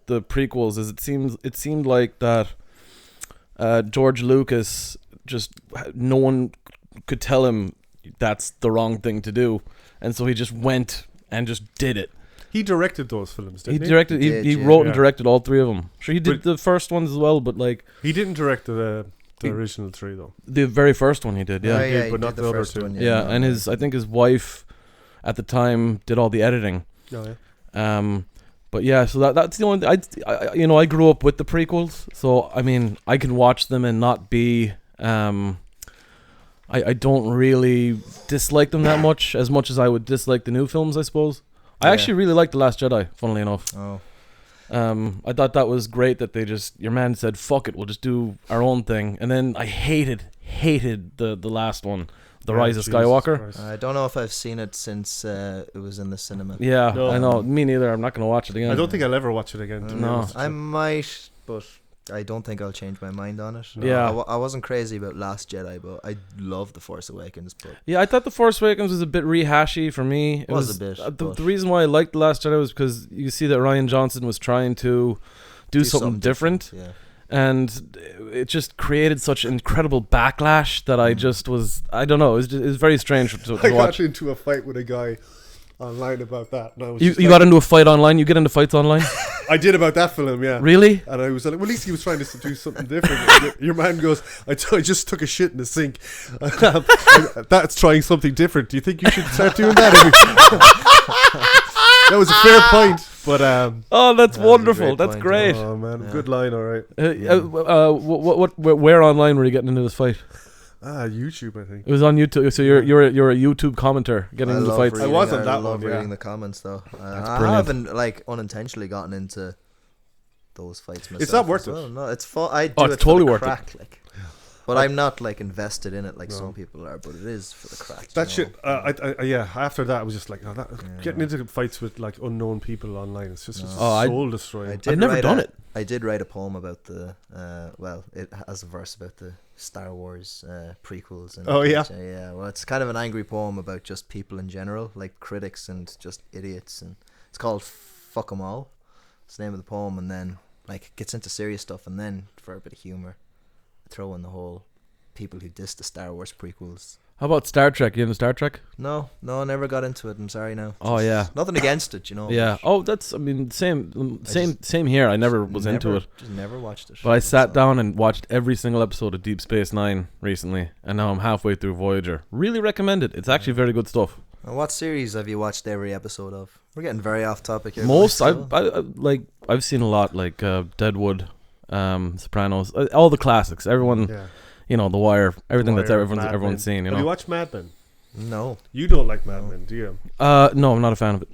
[SPEAKER 3] the prequels is it seemed like that George Lucas just no one could tell him that's the wrong thing to do, and so he just went and just did it.
[SPEAKER 2] He directed those films,
[SPEAKER 3] He
[SPEAKER 2] didn't he?
[SPEAKER 3] directed.
[SPEAKER 4] He
[SPEAKER 3] He,
[SPEAKER 4] did,
[SPEAKER 3] he
[SPEAKER 4] yeah.
[SPEAKER 3] wrote and
[SPEAKER 2] Yeah.
[SPEAKER 3] directed all three of them. Sure, he did
[SPEAKER 2] But-
[SPEAKER 3] the first ones as well, but like
[SPEAKER 2] He didn't direct the
[SPEAKER 3] He-
[SPEAKER 2] original 3 though.
[SPEAKER 3] the very first one he did. Yeah,
[SPEAKER 4] Oh,
[SPEAKER 2] did,
[SPEAKER 4] he
[SPEAKER 2] but not
[SPEAKER 4] did
[SPEAKER 2] the other
[SPEAKER 4] first
[SPEAKER 2] two.
[SPEAKER 4] one,
[SPEAKER 3] yeah,
[SPEAKER 4] no,
[SPEAKER 3] and
[SPEAKER 4] no.
[SPEAKER 3] I think his wife at the time did all the editing.
[SPEAKER 2] Oh, yeah.
[SPEAKER 3] But yeah, so that's the only. I grew up with the prequels, so I mean, I can watch them and not be. I don't really dislike them that much as I would dislike the new films, I suppose. I
[SPEAKER 4] Yeah.
[SPEAKER 3] actually really liked The Last Jedi, funnily enough.
[SPEAKER 4] Oh,
[SPEAKER 3] I thought that was great that your man said, fuck it, we'll just do our own thing. And then I hated the last one, The
[SPEAKER 2] Yeah,
[SPEAKER 3] Rise of
[SPEAKER 2] Jesus
[SPEAKER 3] Skywalker.
[SPEAKER 2] Christ.
[SPEAKER 4] I don't know if I've seen it since it was in the cinema.
[SPEAKER 3] Yeah,
[SPEAKER 2] No.
[SPEAKER 3] I know. Me neither. I'm not going to watch it again.
[SPEAKER 2] I don't think I'll ever watch it again. To be
[SPEAKER 3] No.
[SPEAKER 2] honest with
[SPEAKER 4] I
[SPEAKER 2] you.
[SPEAKER 4] might, but I don't think I'll change my mind on it.
[SPEAKER 3] Yeah.
[SPEAKER 4] I wasn't crazy about Last Jedi, but I love The Force Awakens. But
[SPEAKER 3] Yeah, I thought The Force Awakens was a bit rehashy for me. It
[SPEAKER 4] Was a bit,
[SPEAKER 3] The
[SPEAKER 4] but-
[SPEAKER 3] reason why I liked The Last Jedi was because you see that Ryan Johnson was trying to do something different,
[SPEAKER 4] Yeah.
[SPEAKER 3] and it just created such incredible backlash that I just was. I don't know. It was very strange to
[SPEAKER 2] I
[SPEAKER 3] watch.
[SPEAKER 2] got into a fight with a guy online about that. And I was
[SPEAKER 3] You
[SPEAKER 2] just
[SPEAKER 3] you
[SPEAKER 2] like-
[SPEAKER 3] got into a fight online. You get into fights online,
[SPEAKER 2] I did about that film, yeah.
[SPEAKER 3] really?
[SPEAKER 2] And I was like, well, at least he was trying to do something different. And your man goes, I just took a shit in the sink. That's trying something different. Do you think you should start doing that? That was a fair point, but
[SPEAKER 3] Oh, that's
[SPEAKER 4] That was a
[SPEAKER 3] wonderful.
[SPEAKER 4] great
[SPEAKER 3] That's
[SPEAKER 4] point,
[SPEAKER 3] great.
[SPEAKER 2] oh man,
[SPEAKER 4] Yeah.
[SPEAKER 2] good line, all right.
[SPEAKER 3] Where online were you getting into this fight?
[SPEAKER 2] YouTube, I think.
[SPEAKER 3] It was on YouTube. So you're a YouTube commenter getting into fights.
[SPEAKER 2] I was on
[SPEAKER 4] I
[SPEAKER 2] that
[SPEAKER 4] love
[SPEAKER 2] one, yeah.
[SPEAKER 4] reading the comments though.
[SPEAKER 3] That's
[SPEAKER 4] I
[SPEAKER 3] brilliant.
[SPEAKER 4] haven't like unintentionally gotten into those fights myself.
[SPEAKER 2] It's not worth
[SPEAKER 4] as
[SPEAKER 2] it.
[SPEAKER 4] well. No, it's fun. I do
[SPEAKER 3] Oh,
[SPEAKER 4] it
[SPEAKER 3] it's totally
[SPEAKER 4] for the
[SPEAKER 3] worth it.
[SPEAKER 4] crack, like. But I'm not like invested in it like
[SPEAKER 2] No.
[SPEAKER 4] some people are. But it is for the crack.
[SPEAKER 2] That
[SPEAKER 4] you
[SPEAKER 2] shit,
[SPEAKER 4] know?
[SPEAKER 2] yeah. After that, I was just like, oh,
[SPEAKER 4] Yeah.
[SPEAKER 2] getting into fights with like unknown people online. It's just
[SPEAKER 4] No.
[SPEAKER 3] Oh, I-
[SPEAKER 2] soul
[SPEAKER 4] I
[SPEAKER 2] destroying.
[SPEAKER 4] did
[SPEAKER 3] never
[SPEAKER 4] write
[SPEAKER 3] done
[SPEAKER 4] a-
[SPEAKER 3] it.
[SPEAKER 4] I did write a poem about the. Well, it has a verse about the Star Wars prequels. And
[SPEAKER 2] Oh, yeah?
[SPEAKER 4] Yeah. Well, it's kind of an angry poem about just people in general, like critics and just idiots, and it's called "Fuck 'Em All." It's the name of the poem, and then like it gets into serious stuff, and then for a bit of humor, throw in the whole people who diss the Star Wars prequels.
[SPEAKER 3] How about Star Trek? You into Star Trek?
[SPEAKER 4] No, never got into it. I'm sorry. No.
[SPEAKER 3] Oh, yeah.
[SPEAKER 4] Nothing against it, you know.
[SPEAKER 3] Yeah.
[SPEAKER 4] but
[SPEAKER 3] Oh, that's. I mean, same here. I never was into
[SPEAKER 4] never-
[SPEAKER 3] it,
[SPEAKER 4] Just never watched it.
[SPEAKER 3] but I sat
[SPEAKER 4] So-
[SPEAKER 3] down and watched every single episode of Deep Space Nine recently, and now I'm halfway through Voyager. Really recommend it. It's actually very good stuff.
[SPEAKER 4] And what series have you watched every episode of? We're getting very off topic here.
[SPEAKER 3] Most
[SPEAKER 4] but
[SPEAKER 3] I've seen a lot, like Deadwood, Sopranos, all the classics. Everyone,
[SPEAKER 2] Yeah.
[SPEAKER 3] you know, The Wire, everything that's
[SPEAKER 2] Wire,
[SPEAKER 3] everyone's
[SPEAKER 2] Mad Men.
[SPEAKER 3] everyone's seen. You
[SPEAKER 2] Have you
[SPEAKER 3] know.
[SPEAKER 2] watched Mad Men?
[SPEAKER 4] No,
[SPEAKER 2] You don't like Mad Men, do you?
[SPEAKER 3] No, I'm not a fan of it.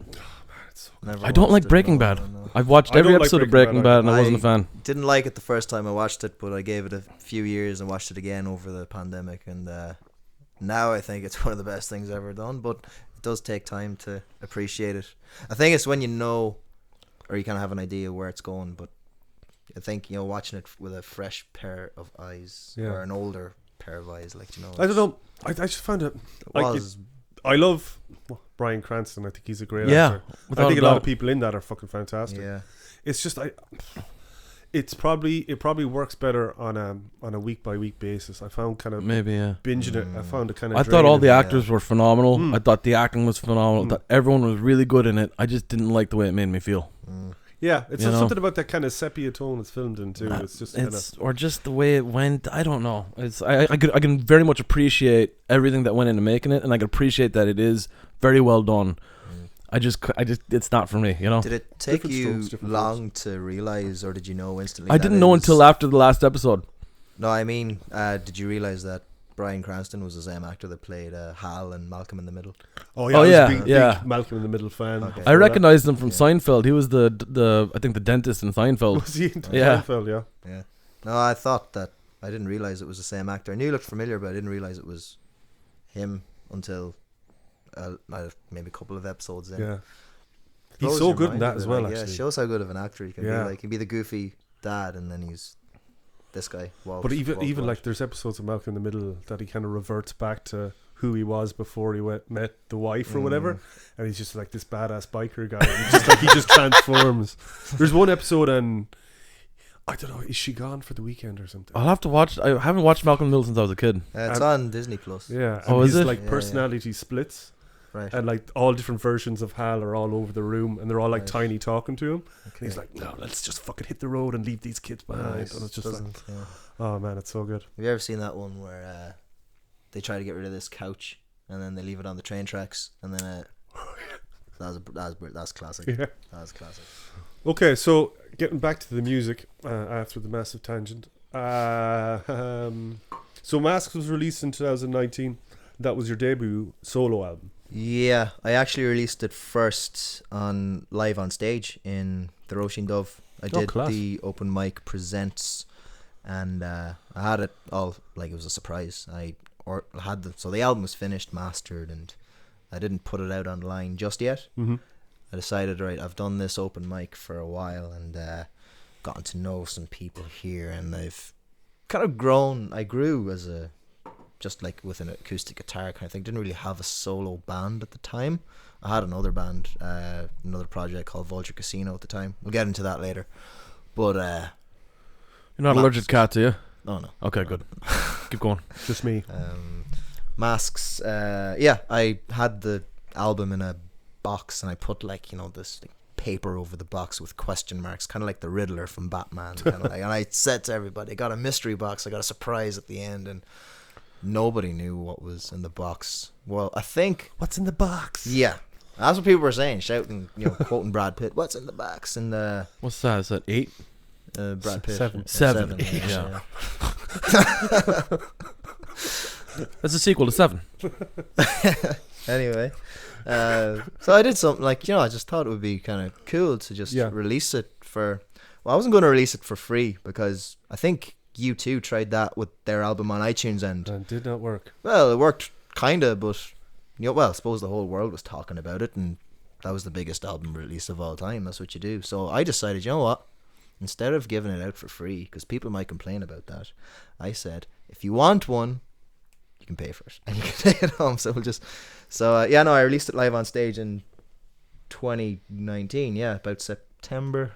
[SPEAKER 4] never.
[SPEAKER 3] I don't
[SPEAKER 4] watched
[SPEAKER 3] like
[SPEAKER 4] it,
[SPEAKER 3] Breaking
[SPEAKER 4] no,
[SPEAKER 3] Bad.
[SPEAKER 4] no.
[SPEAKER 3] I've watched
[SPEAKER 2] I
[SPEAKER 3] every
[SPEAKER 2] don't like
[SPEAKER 3] episode of
[SPEAKER 2] Breaking
[SPEAKER 3] Breaking
[SPEAKER 2] Bad
[SPEAKER 3] Bad, and I wasn't a fan.
[SPEAKER 4] Didn't like it the first time I watched it, but I gave it a few years and watched it again over the pandemic, and now I think it's one of the best things ever done. But it does take time to appreciate it. I think it's when you know, or you kind of have an idea where it's going. But I think watching it with a fresh pair of eyes
[SPEAKER 2] Yeah.
[SPEAKER 4] or an older pair of eyes, like
[SPEAKER 2] I don't know. I just found it. Like
[SPEAKER 4] was
[SPEAKER 2] I love Bryan Cranston. I think he's a great
[SPEAKER 3] Yeah,
[SPEAKER 2] actor. I
[SPEAKER 3] without
[SPEAKER 2] think
[SPEAKER 3] a
[SPEAKER 2] a lot
[SPEAKER 3] doubt.
[SPEAKER 2] of people in that are fucking fantastic.
[SPEAKER 4] yeah.
[SPEAKER 2] It's just it probably works better on a week by week basis. I found kind of
[SPEAKER 3] Maybe, yeah.
[SPEAKER 2] binging it. I found it kind of.
[SPEAKER 3] I thought all the
[SPEAKER 4] Yeah.
[SPEAKER 3] actors were phenomenal.
[SPEAKER 2] Mm.
[SPEAKER 3] I thought the acting was phenomenal. I thought everyone was really good in it. I just didn't like the way it made me feel.
[SPEAKER 2] Yeah, it's
[SPEAKER 3] You know?
[SPEAKER 2] something about that kind of sepia tone it's filmed in too. It's just kind of.
[SPEAKER 3] Or just the way it went. I don't know. It's I can very much appreciate everything that went into making it, and I can appreciate that it is very well done. I just it's not for me. You know.
[SPEAKER 4] Did it take
[SPEAKER 2] Different
[SPEAKER 4] you
[SPEAKER 2] strokes, different
[SPEAKER 4] long to realize, or did you know instantly?
[SPEAKER 3] I
[SPEAKER 4] that
[SPEAKER 3] didn't
[SPEAKER 4] it
[SPEAKER 3] know
[SPEAKER 4] was-
[SPEAKER 3] until after the last episode.
[SPEAKER 4] No, I mean, did you realize that Bryan Cranston was the same actor that played Hal and Malcolm in the Middle?
[SPEAKER 2] Oh
[SPEAKER 3] Oh,
[SPEAKER 2] I was
[SPEAKER 3] yeah,
[SPEAKER 2] a big
[SPEAKER 3] yeah.
[SPEAKER 2] Malcolm in the Middle fan.
[SPEAKER 4] Okay.
[SPEAKER 3] I recognized him from
[SPEAKER 4] Yeah.
[SPEAKER 3] Seinfeld. He was the I think the dentist in Seinfeld.
[SPEAKER 2] Was he in
[SPEAKER 3] Yeah.
[SPEAKER 2] Seinfeld? Yeah.
[SPEAKER 4] Yeah. No, I thought that. I didn't realize it was the same actor. I knew he looked familiar, but I didn't realize it was him until maybe a couple of episodes in.
[SPEAKER 2] Yeah. He's
[SPEAKER 4] Blows
[SPEAKER 2] so
[SPEAKER 4] your
[SPEAKER 2] good in
[SPEAKER 4] mind
[SPEAKER 2] that
[SPEAKER 4] a
[SPEAKER 2] as
[SPEAKER 4] bit,
[SPEAKER 2] well.
[SPEAKER 4] like,
[SPEAKER 2] Actually,
[SPEAKER 4] yeah, shows how good of an actor he can
[SPEAKER 2] Yeah.
[SPEAKER 4] be. Like, he can be the goofy dad, and then he's this guy.
[SPEAKER 2] But even like there's episodes of Malcolm in the Middle that he kind of reverts back to who he was before he met the wife or whatever, and he's just like this badass biker guy. He just transforms. There's one episode and I don't know, is she gone for the weekend or something?
[SPEAKER 3] I'll have to watch. I haven't watched Malcolm in the Middle since I was a kid.
[SPEAKER 4] It's on Disney Plus.
[SPEAKER 2] Yeah.
[SPEAKER 3] Oh,
[SPEAKER 2] and
[SPEAKER 3] is it?
[SPEAKER 2] like
[SPEAKER 4] Yeah,
[SPEAKER 2] personality splits.
[SPEAKER 4] Right.
[SPEAKER 2] And like all different versions of Hal are all over the room, and they're all like
[SPEAKER 4] Right.
[SPEAKER 2] tiny talking to him.
[SPEAKER 4] Okay.
[SPEAKER 2] And he's like, "No, let's just fucking hit the road and leave these kids behind."
[SPEAKER 4] Nice.
[SPEAKER 2] And it's just like,
[SPEAKER 4] Yeah.
[SPEAKER 2] oh man, it's so good.
[SPEAKER 4] Have you ever seen that one where they try to get rid of this couch and then they leave it on the train tracks and then that's classic.
[SPEAKER 2] Yeah.
[SPEAKER 4] That's classic.
[SPEAKER 2] Okay, so getting back to the music after the massive tangent. So Masks was released in 2019. That was your debut solo album.
[SPEAKER 4] Yeah, I actually released it first on live on stage in the Roisin Dove. I did
[SPEAKER 2] class.
[SPEAKER 4] the open mic presents, and I had it all like it was a surprise. So the album was finished, mastered, and I didn't put it out online just yet.
[SPEAKER 2] Mm-hmm.
[SPEAKER 4] I decided, right, I've done this open mic for a while and gotten to know some people here, and I've kind of grown. I grew as just like with an acoustic guitar kind of thing. Didn't really have a solo band at the time. I had another band, another project called Vulture Casino at the time. We'll get into that later. But
[SPEAKER 3] You're not allergic to cats, are you?
[SPEAKER 4] no.
[SPEAKER 3] Okay, good. Keep going.
[SPEAKER 2] Just me.
[SPEAKER 4] Masks. Yeah, I had the album in a box, and I put like this like, paper over the box with question marks, kind of like the Riddler from Batman. Kinda like, and I said to everybody, I got a mystery box. I got a surprise at the end, and nobody knew what was in the box. Well, I think
[SPEAKER 2] What's in the box?
[SPEAKER 4] yeah, that's what people were saying, shouting, quoting Brad Pitt. What's in the box? And
[SPEAKER 3] What's that? Is that 8?
[SPEAKER 4] Brad Pitt.
[SPEAKER 2] Seven.
[SPEAKER 3] Seven.
[SPEAKER 4] Yeah.
[SPEAKER 3] That's a sequel to 7.
[SPEAKER 4] Anyway, so I did something like I just thought it would be kind of cool to just release it for. Well, I wasn't going to release it for free because I think U2 tried that with their album on iTunes, and
[SPEAKER 2] did not work.
[SPEAKER 4] well, it worked kinda, but I suppose the whole world was talking about it, and that was the biggest album release of all time. That's what you do. So I decided, you know what? Instead of giving it out for free, because people might complain about that, I said, if you want one, you can pay for it, and you can take it home. So I released it live on stage in 2019. Yeah, about September.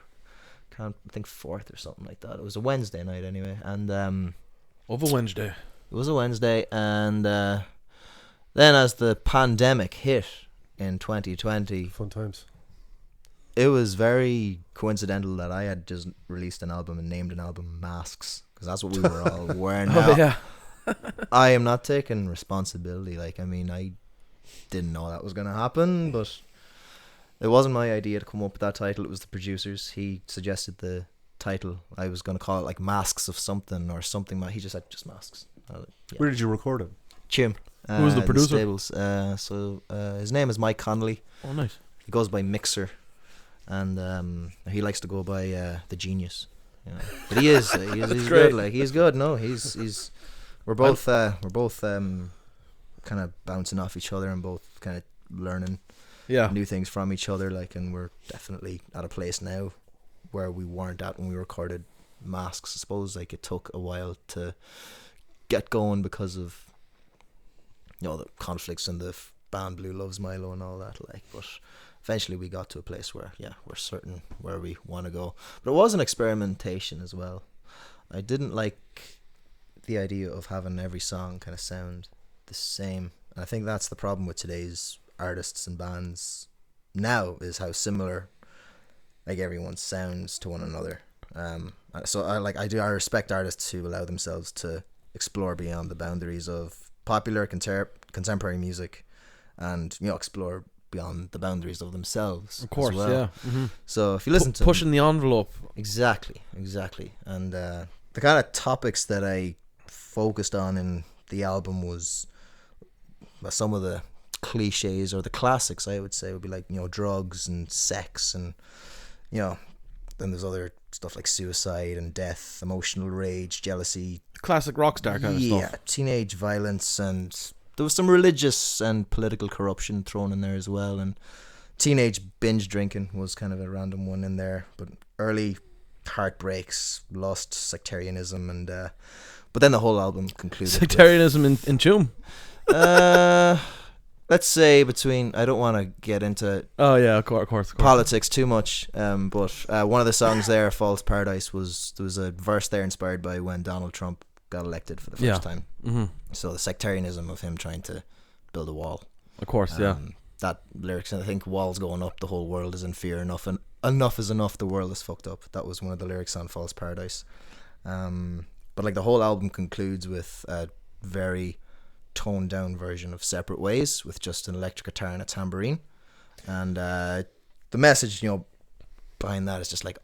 [SPEAKER 4] I think 4th or something like that. It was a Wednesday night anyway, and
[SPEAKER 3] Of a Wednesday.
[SPEAKER 4] it was a Wednesday, and then as the pandemic hit in 2020,
[SPEAKER 2] Fun times.
[SPEAKER 4] it was very coincidental that I had just released an album and named an album Masks, because that's what we were all wearing now.
[SPEAKER 3] Oh, yeah.
[SPEAKER 4] I am not taking responsibility. I didn't know that was going to happen, but it wasn't my idea to come up with that title. It was the producer's. He suggested the title. I was going to call it like Masks of something or something. He just said just Masks.
[SPEAKER 2] Where did you record it?
[SPEAKER 4] Tuam.
[SPEAKER 3] Who was the producer?
[SPEAKER 4] Stables. His name is Mike Connolly.
[SPEAKER 3] Oh, nice.
[SPEAKER 4] He goes by Mixer, and he likes to go by the Genius. But he's
[SPEAKER 3] great.
[SPEAKER 4] good. Like he's good. No, he's. We're both kind of bouncing off each other and both kind of learning new things from each other. And we're definitely at a place now where we weren't at when we recorded Masks. I suppose it took a while to get going because of the conflicts in the band Blue Loves Milo and all that. But eventually we got to a place where we're certain where we want to go. But it was an experimentation as well. I didn't like the idea of having every song kind of sound the same. And I think that's the problem with today's artists and bands now, is how similar everyone sounds to one another. So I respect artists who allow themselves to explore beyond the boundaries of popular contemporary music, and explore beyond the boundaries of themselves.
[SPEAKER 3] Of course,
[SPEAKER 4] as well.
[SPEAKER 3] yeah. Mm-hmm.
[SPEAKER 4] So if you listen to
[SPEAKER 3] pushing the envelope.
[SPEAKER 4] Exactly. And the kind of topics that I focused on in the album was some of the cliches or the classics, I would say, would be like drugs and sex, and then there's other stuff like suicide and death, emotional rage, jealousy,
[SPEAKER 3] Classic rock star kind of stuff.
[SPEAKER 4] teenage violence, and there was some religious and political corruption thrown in there as well, and teenage binge drinking was kind of a random one in there. But early heartbreaks, lust, sectarianism, and but then the whole album concludes
[SPEAKER 3] Sectarianism in Tuam.
[SPEAKER 4] let's say between, I don't want to get into
[SPEAKER 3] Oh yeah, of course.
[SPEAKER 4] politics too much, but one of the songs there, False Paradise, there was a verse there inspired by when Donald Trump got elected for the first time.
[SPEAKER 3] Mm-hmm.
[SPEAKER 4] So the sectarianism of him trying to build a wall.
[SPEAKER 3] Of course, yeah.
[SPEAKER 4] That lyrics, and I think walls going up, the whole world is in fear, enough is enough, the world is fucked up. That was one of the lyrics on False Paradise. But like the whole album concludes with a very toned down version of Separate Ways with just an electric guitar and a tambourine, and the message, behind that is just like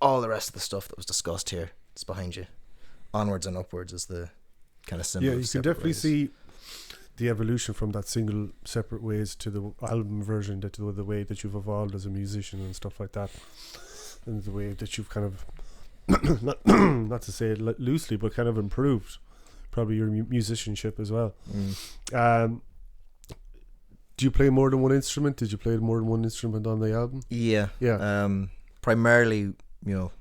[SPEAKER 4] all the rest of the stuff that was discussed here. It's behind you. Onwards and upwards is the kind of symbol.
[SPEAKER 2] Yeah,
[SPEAKER 4] of
[SPEAKER 2] you can
[SPEAKER 4] Separate
[SPEAKER 2] definitely
[SPEAKER 4] Ways.
[SPEAKER 2] see the evolution from that single Separate Ways to the album version, to the way that you've evolved as a musician and stuff like that, and the way that you've kind of not to say it loosely, but kind of improved probably your musicianship as well. Do you play more than one instrument? Did you play more than one instrument on the album?
[SPEAKER 4] Yeah. Primarily,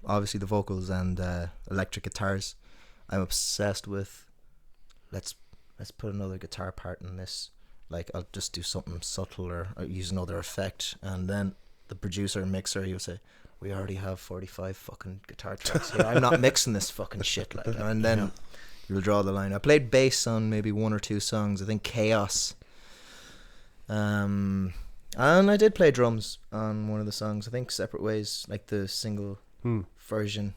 [SPEAKER 4] obviously the vocals and electric guitars. I'm obsessed with. Let's put another guitar part in this. Like, I'll just do something subtle or use another effect, and then the producer and mixer, he would say, "We already have 45 fucking guitar tracks here. I'm not mixing this fucking shit." Like, and then you'll draw the line. I played bass on maybe one or two songs. I think Chaos. And I did play drums on one of the songs. I think Separate Ways, like the single version.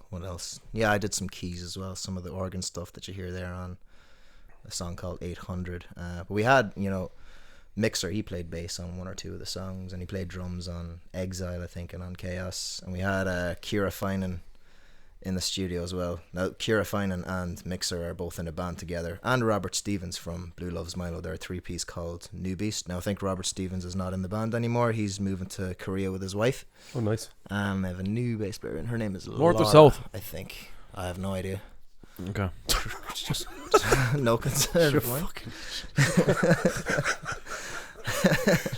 [SPEAKER 4] What else? Yeah, I did some keys as well. Some of the organ stuff that you hear there on a song called 800. But we had, Mixer, he played bass on one or two of the songs, and he played drums on Exile, I think, and on Chaos. And we had Kira Finan in the studio as well. Now, Kira Finan and Mixer are both in a band together, and Robert Stevens from Blue Loves Milo. They're a three-piece called New Beast. Now, I think Robert Stevens is not in the band anymore. He's moving to Korea with his wife.
[SPEAKER 2] Oh, nice.
[SPEAKER 4] They have a new bass player, and her name is
[SPEAKER 3] North
[SPEAKER 4] Laura,
[SPEAKER 3] or south?
[SPEAKER 4] I think. I have no idea.
[SPEAKER 3] Okay.
[SPEAKER 4] just no concern.
[SPEAKER 2] You're fucking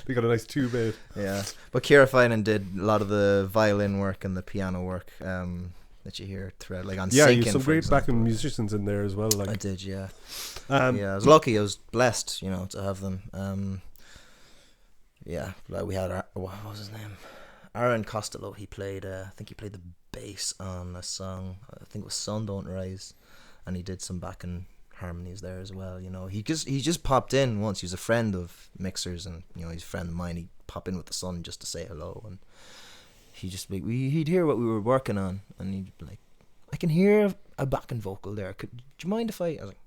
[SPEAKER 2] they got a nice tube bed.
[SPEAKER 4] Yeah, but Kira Finan did a lot of the violin work and the piano work that you hear throughout, like on
[SPEAKER 2] Yeah,
[SPEAKER 4] Sinkin',
[SPEAKER 2] you have some
[SPEAKER 4] for
[SPEAKER 2] great
[SPEAKER 4] example.
[SPEAKER 2] backing musicians in there as well. Like
[SPEAKER 4] I did, yeah.
[SPEAKER 2] I
[SPEAKER 4] I was lucky. I was blessed, to have them. Yeah, like we had what was his name? Aaron Costello. He played. I think he played the bass on a song. I think it was "Sun Don't Rise," and he did some backing harmonies there as well. He just popped in once. He was a friend of Mixer's, and he's a friend of mine. He popped in with the Sun just to say hello, and he just he'd hear what we were working on, and he'd be like, "I can hear a backing vocal there. Do you mind if I?" I was like,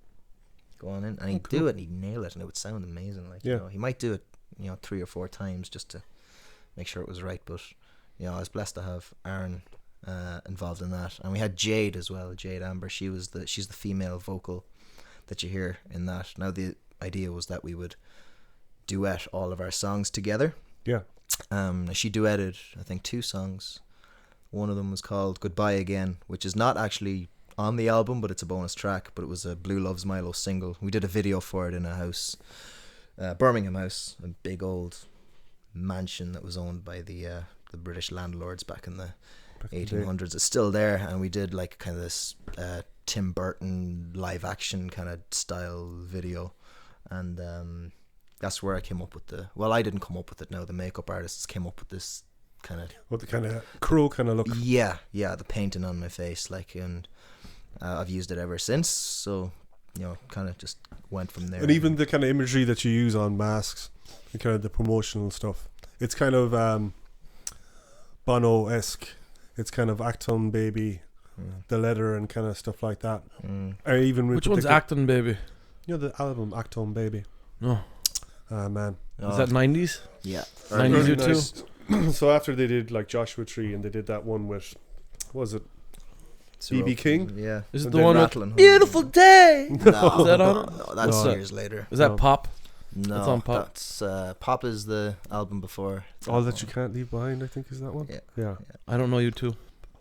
[SPEAKER 4] "Go on in," and he'd do it, and he'd nail it, and it would sound amazing. Like, he might do it, 3 or 4 times just to make sure it was right. But I was blessed to have Aaron involved in that, and we had Jade as well. Jade Amber. She's the female vocal that you hear in that. Now the idea was that we would duet all of our songs together.
[SPEAKER 2] Yeah.
[SPEAKER 4] She duetted, I think, 2 songs. One of them was called Goodbye Again, which is not actually on the album, but it's a bonus track. But it was a Blue Loves Milo single. We did a video for it in a house, Birmingham house, a big old mansion that was owned by the British landlords back in the 1800s. It's still there, and we did like kind of this Tim Burton live action kind of style video, and that's where I came up with I didn't come up with it. Now the makeup artists came up with this kind of
[SPEAKER 2] the kind of crow kind of look.
[SPEAKER 4] Yeah, the painting on my face, like, and I've used it ever since. So kind of just went from there.
[SPEAKER 2] And even the kind of imagery that you use on masks and kind of the promotional stuff, it's kind of Bono-esque. It's kind of Acton Baby, the leather and kind of stuff like that. Or even with
[SPEAKER 3] Which one's Acton Baby?
[SPEAKER 2] the album Acton Baby.
[SPEAKER 3] No.
[SPEAKER 2] Man.
[SPEAKER 3] Is that 90s?
[SPEAKER 4] Yeah.
[SPEAKER 3] 90s you too?
[SPEAKER 2] So after they did like Joshua Tree, and they did that one with, what was it? B.B. King?
[SPEAKER 4] Yeah.
[SPEAKER 3] Is it
[SPEAKER 2] And
[SPEAKER 3] the
[SPEAKER 2] then
[SPEAKER 3] one with
[SPEAKER 4] Rattling Hood.
[SPEAKER 3] Beautiful Day?
[SPEAKER 4] No,
[SPEAKER 3] Is that on it?
[SPEAKER 4] no, that's
[SPEAKER 3] No.
[SPEAKER 4] years later.
[SPEAKER 3] Is that
[SPEAKER 2] No.
[SPEAKER 3] Pop?
[SPEAKER 4] No,
[SPEAKER 3] That's on Pop.
[SPEAKER 4] That's Pop is the album before.
[SPEAKER 2] All That You Can't Leave Behind, I think, is that one?
[SPEAKER 4] Yeah.
[SPEAKER 3] I don't know you two.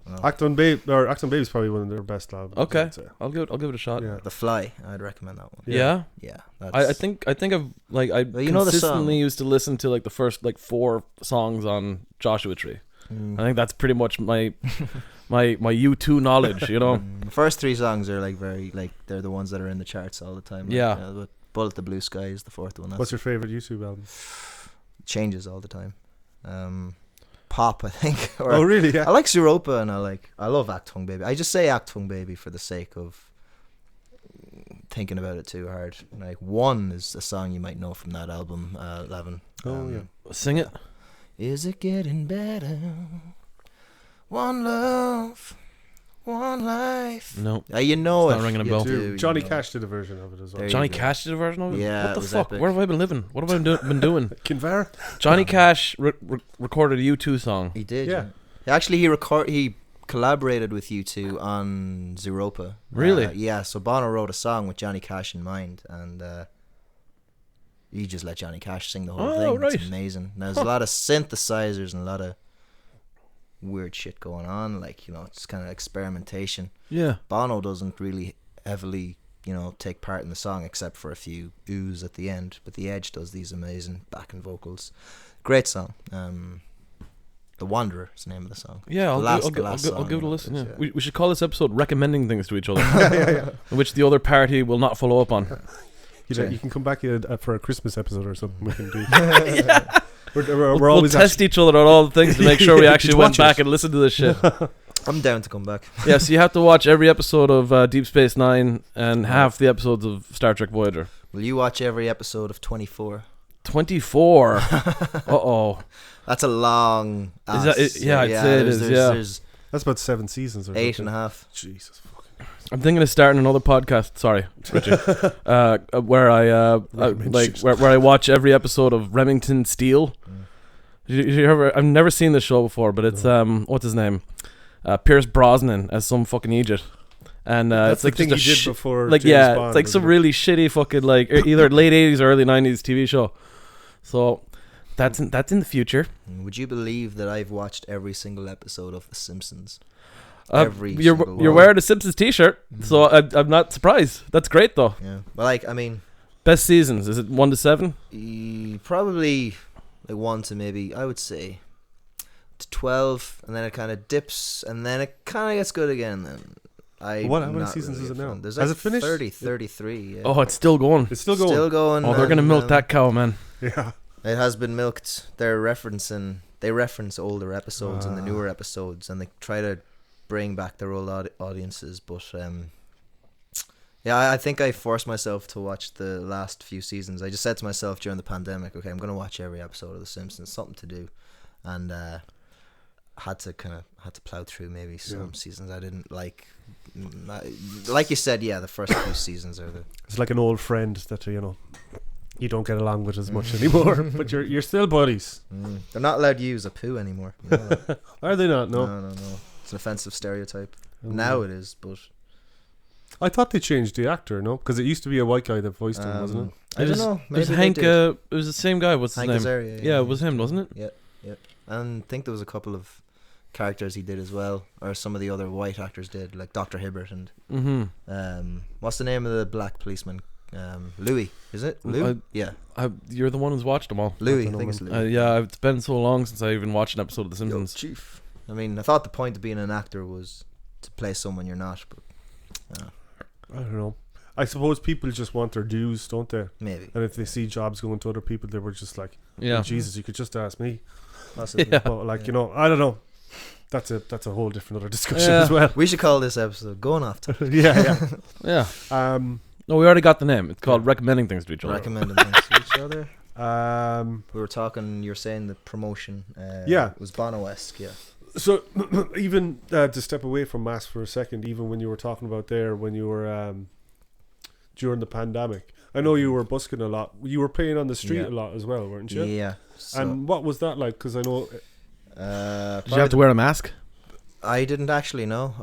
[SPEAKER 4] No.
[SPEAKER 2] Acton Baby is probably one of their best albums.
[SPEAKER 3] Okay.
[SPEAKER 2] I'd say.
[SPEAKER 3] I'll give it a shot.
[SPEAKER 2] Yeah.
[SPEAKER 4] The Fly, I'd recommend that one.
[SPEAKER 3] Yeah.
[SPEAKER 4] Yeah,
[SPEAKER 3] I think I've
[SPEAKER 4] Well, you know the
[SPEAKER 3] consistently
[SPEAKER 4] song.
[SPEAKER 3] used to listen to like the first like 4 songs on Joshua Tree. I think that's pretty much my U2 knowledge, you know.
[SPEAKER 4] The first 3 songs are like very like they're the ones that are in the charts all the time. Like,
[SPEAKER 3] Yeah.
[SPEAKER 4] But Bullet the Blue Sky is the 4th one.
[SPEAKER 2] What's your favorite YouTube album?
[SPEAKER 4] Changes all the time. Pop, I think. Or
[SPEAKER 2] Oh, really? Yeah.
[SPEAKER 4] I like Zeropa and I love Achtung Baby. I just say Achtung Baby for the sake of thinking about it too hard. Like One is a song you might know from that album, 11.
[SPEAKER 2] Oh, yeah.
[SPEAKER 3] Sing it.
[SPEAKER 4] Is it getting better? One love, one life.
[SPEAKER 3] No.
[SPEAKER 4] You know
[SPEAKER 3] It's
[SPEAKER 4] it.
[SPEAKER 3] not ringing a
[SPEAKER 4] You
[SPEAKER 3] bell.
[SPEAKER 4] do, you
[SPEAKER 2] Johnny
[SPEAKER 4] know.
[SPEAKER 2] Cash did a version of it as well.
[SPEAKER 4] There you
[SPEAKER 3] Johnny
[SPEAKER 4] go.
[SPEAKER 3] Cash did a version of it?
[SPEAKER 4] Yeah,
[SPEAKER 3] What
[SPEAKER 4] it
[SPEAKER 3] the
[SPEAKER 4] was
[SPEAKER 3] fuck?
[SPEAKER 4] epic.
[SPEAKER 3] Where have I been living? What have I been doing?
[SPEAKER 2] Kinvara?
[SPEAKER 3] Johnny Cash recorded a U2 song.
[SPEAKER 4] He did.
[SPEAKER 2] Yeah.
[SPEAKER 4] Actually, he collaborated with U2 on Zeropa.
[SPEAKER 3] Really?
[SPEAKER 4] Yeah. So Bono wrote a song with Johnny Cash in mind, and he just let Johnny Cash sing the whole
[SPEAKER 3] Oh,
[SPEAKER 4] thing.
[SPEAKER 3] right.
[SPEAKER 4] It's amazing. Now, there's a lot of synthesizers and a lot of weird shit going on. Like, you know, it's kind of experimentation.
[SPEAKER 3] Yeah.
[SPEAKER 4] Bono doesn't really heavily, you know, take part in the song except for a few oohs at the end. But The Edge does these amazing backing vocals. Great song. The Wanderer is the name of the song.
[SPEAKER 3] Yeah, I'll
[SPEAKER 4] I'll
[SPEAKER 3] give it a listen. Yeah.
[SPEAKER 4] Yeah.
[SPEAKER 3] We should call this episode "Recommending Things to Each Other," which the other party will not follow up on.
[SPEAKER 2] You can come back for a Christmas episode or something we can do.
[SPEAKER 3] Yeah.
[SPEAKER 2] We're
[SPEAKER 3] We'll
[SPEAKER 2] always
[SPEAKER 3] test each other on all the things to make sure we actually
[SPEAKER 2] Did you
[SPEAKER 3] went
[SPEAKER 2] watch
[SPEAKER 3] back
[SPEAKER 2] it?
[SPEAKER 3] and listened to this shit.
[SPEAKER 4] I'm down to come back.
[SPEAKER 3] Yeah, so you have to watch every episode of Deep Space Nine and half the episodes of Star Trek Voyager.
[SPEAKER 4] Will you watch every episode of 24?
[SPEAKER 3] 24. Uh-oh.
[SPEAKER 4] That's a long.
[SPEAKER 3] Is that it? Yeah, I'd say it is, yeah.
[SPEAKER 4] There's
[SPEAKER 2] That's about 7 seasons or
[SPEAKER 4] 8.5.
[SPEAKER 2] Jesus fucking.
[SPEAKER 3] I'm thinking of starting another podcast. Sorry, Richie. Where I where I watch every episode of Remington Steele. You ever? I've never seen this show before, but it's what's his name? Pierce Brosnan as some fucking Egypt. And
[SPEAKER 2] That's
[SPEAKER 3] it's like
[SPEAKER 2] the thing
[SPEAKER 3] just
[SPEAKER 2] he
[SPEAKER 3] a
[SPEAKER 2] did before
[SPEAKER 3] like
[SPEAKER 2] James Bond,
[SPEAKER 3] it's like some
[SPEAKER 2] isn't it?
[SPEAKER 3] really shitty fucking like either late 80s or early 90s TV show. So that's in the future.
[SPEAKER 4] Would you believe that I've watched every single episode of The Simpsons?
[SPEAKER 3] You're
[SPEAKER 4] single
[SPEAKER 3] you're
[SPEAKER 4] one.
[SPEAKER 3] wearing a Simpsons t-shirt, so I'm not surprised. That's great though.
[SPEAKER 4] Yeah. Well, like, I mean,
[SPEAKER 3] Best seasons, is it 1 to 7?
[SPEAKER 4] probably like 1 to maybe, I would say, to 12, and then it kind of dips, and then it kind of gets good again. Then
[SPEAKER 2] How many seasons is it now?
[SPEAKER 4] There's
[SPEAKER 2] Has
[SPEAKER 4] like
[SPEAKER 2] it finished?
[SPEAKER 4] 33. Yeah.
[SPEAKER 3] Oh, it's still going.
[SPEAKER 2] It's still going.
[SPEAKER 4] Still going.
[SPEAKER 3] Oh, they're gonna
[SPEAKER 4] and,
[SPEAKER 3] milk that cow, man.
[SPEAKER 2] Yeah.
[SPEAKER 4] It has been milked. They reference older episodes and the newer episodes, and they try to bring back their old audiences. But yeah, I think I forced myself to watch the last few seasons. I just said to myself during the pandemic, okay, I'm gonna watch every episode of The Simpsons, something to do, and had to plow through maybe some seasons I didn't like. Like you said, yeah, the first few seasons are the.
[SPEAKER 2] It's like an old friend that you don't get along with as much anymore, but you're still buddies.
[SPEAKER 4] They're not allowed to use a poo anymore. You know that?
[SPEAKER 2] Are they not? No.
[SPEAKER 4] No. It's an offensive stereotype.
[SPEAKER 2] Oh,
[SPEAKER 4] Now
[SPEAKER 2] no.
[SPEAKER 4] it is, but
[SPEAKER 2] I thought they changed the actor, no? Because it used to be a white guy that voiced him, wasn't it?
[SPEAKER 4] I don't know.
[SPEAKER 3] It was
[SPEAKER 4] Maybe they
[SPEAKER 3] Hank.
[SPEAKER 4] did.
[SPEAKER 3] It was the same guy. What's his
[SPEAKER 4] Hank
[SPEAKER 3] name?
[SPEAKER 4] Azaria,
[SPEAKER 3] Yeah, it was him, wasn't it?
[SPEAKER 4] Yeah. And I think there was a couple of characters he did as well, or some of the other white actors did, like Dr. Hibbert and what's the name of the black policeman? Louis, is it? Lou? Yeah,
[SPEAKER 3] You're the one who's watched them all.
[SPEAKER 4] Louis. I
[SPEAKER 2] don't know
[SPEAKER 4] think it's
[SPEAKER 2] him.
[SPEAKER 4] Louis.
[SPEAKER 3] Yeah, it's been so long since I even watched an episode of The
[SPEAKER 4] Yo,
[SPEAKER 3] Simpsons.
[SPEAKER 4] Chief. I mean, I thought the point of being an actor was to play someone you're not, but
[SPEAKER 2] I don't know. I suppose people just want their dues, don't they?
[SPEAKER 4] maybe.
[SPEAKER 2] And if they see jobs going to other people, they were just like,
[SPEAKER 3] Yeah.
[SPEAKER 2] oh, Jesus, you could just ask me.
[SPEAKER 4] Possibly.
[SPEAKER 3] Yeah.
[SPEAKER 2] But like, I don't know. That's a whole different other discussion
[SPEAKER 3] Yeah.
[SPEAKER 2] as well.
[SPEAKER 4] We should call this episode "Going Off Topic."
[SPEAKER 2] Yeah.
[SPEAKER 3] Yeah. No, we already got the name. It's called Recommending Things to Each Other.
[SPEAKER 4] Recommending things to each other.
[SPEAKER 2] Yeah.
[SPEAKER 4] We were talking. You're saying the promotion.
[SPEAKER 2] Yeah.
[SPEAKER 4] was Bono-esque. Yeah.
[SPEAKER 2] So even to step away from mass for a second, even when you were talking about there, when you were during the pandemic, I know you were busking a lot. You were playing on the street
[SPEAKER 4] Yeah.
[SPEAKER 2] a lot as well, weren't you?
[SPEAKER 4] Yeah. So,
[SPEAKER 2] And what was that like? Because I know.
[SPEAKER 3] Did you have to wear a mask?
[SPEAKER 4] I didn't actually know.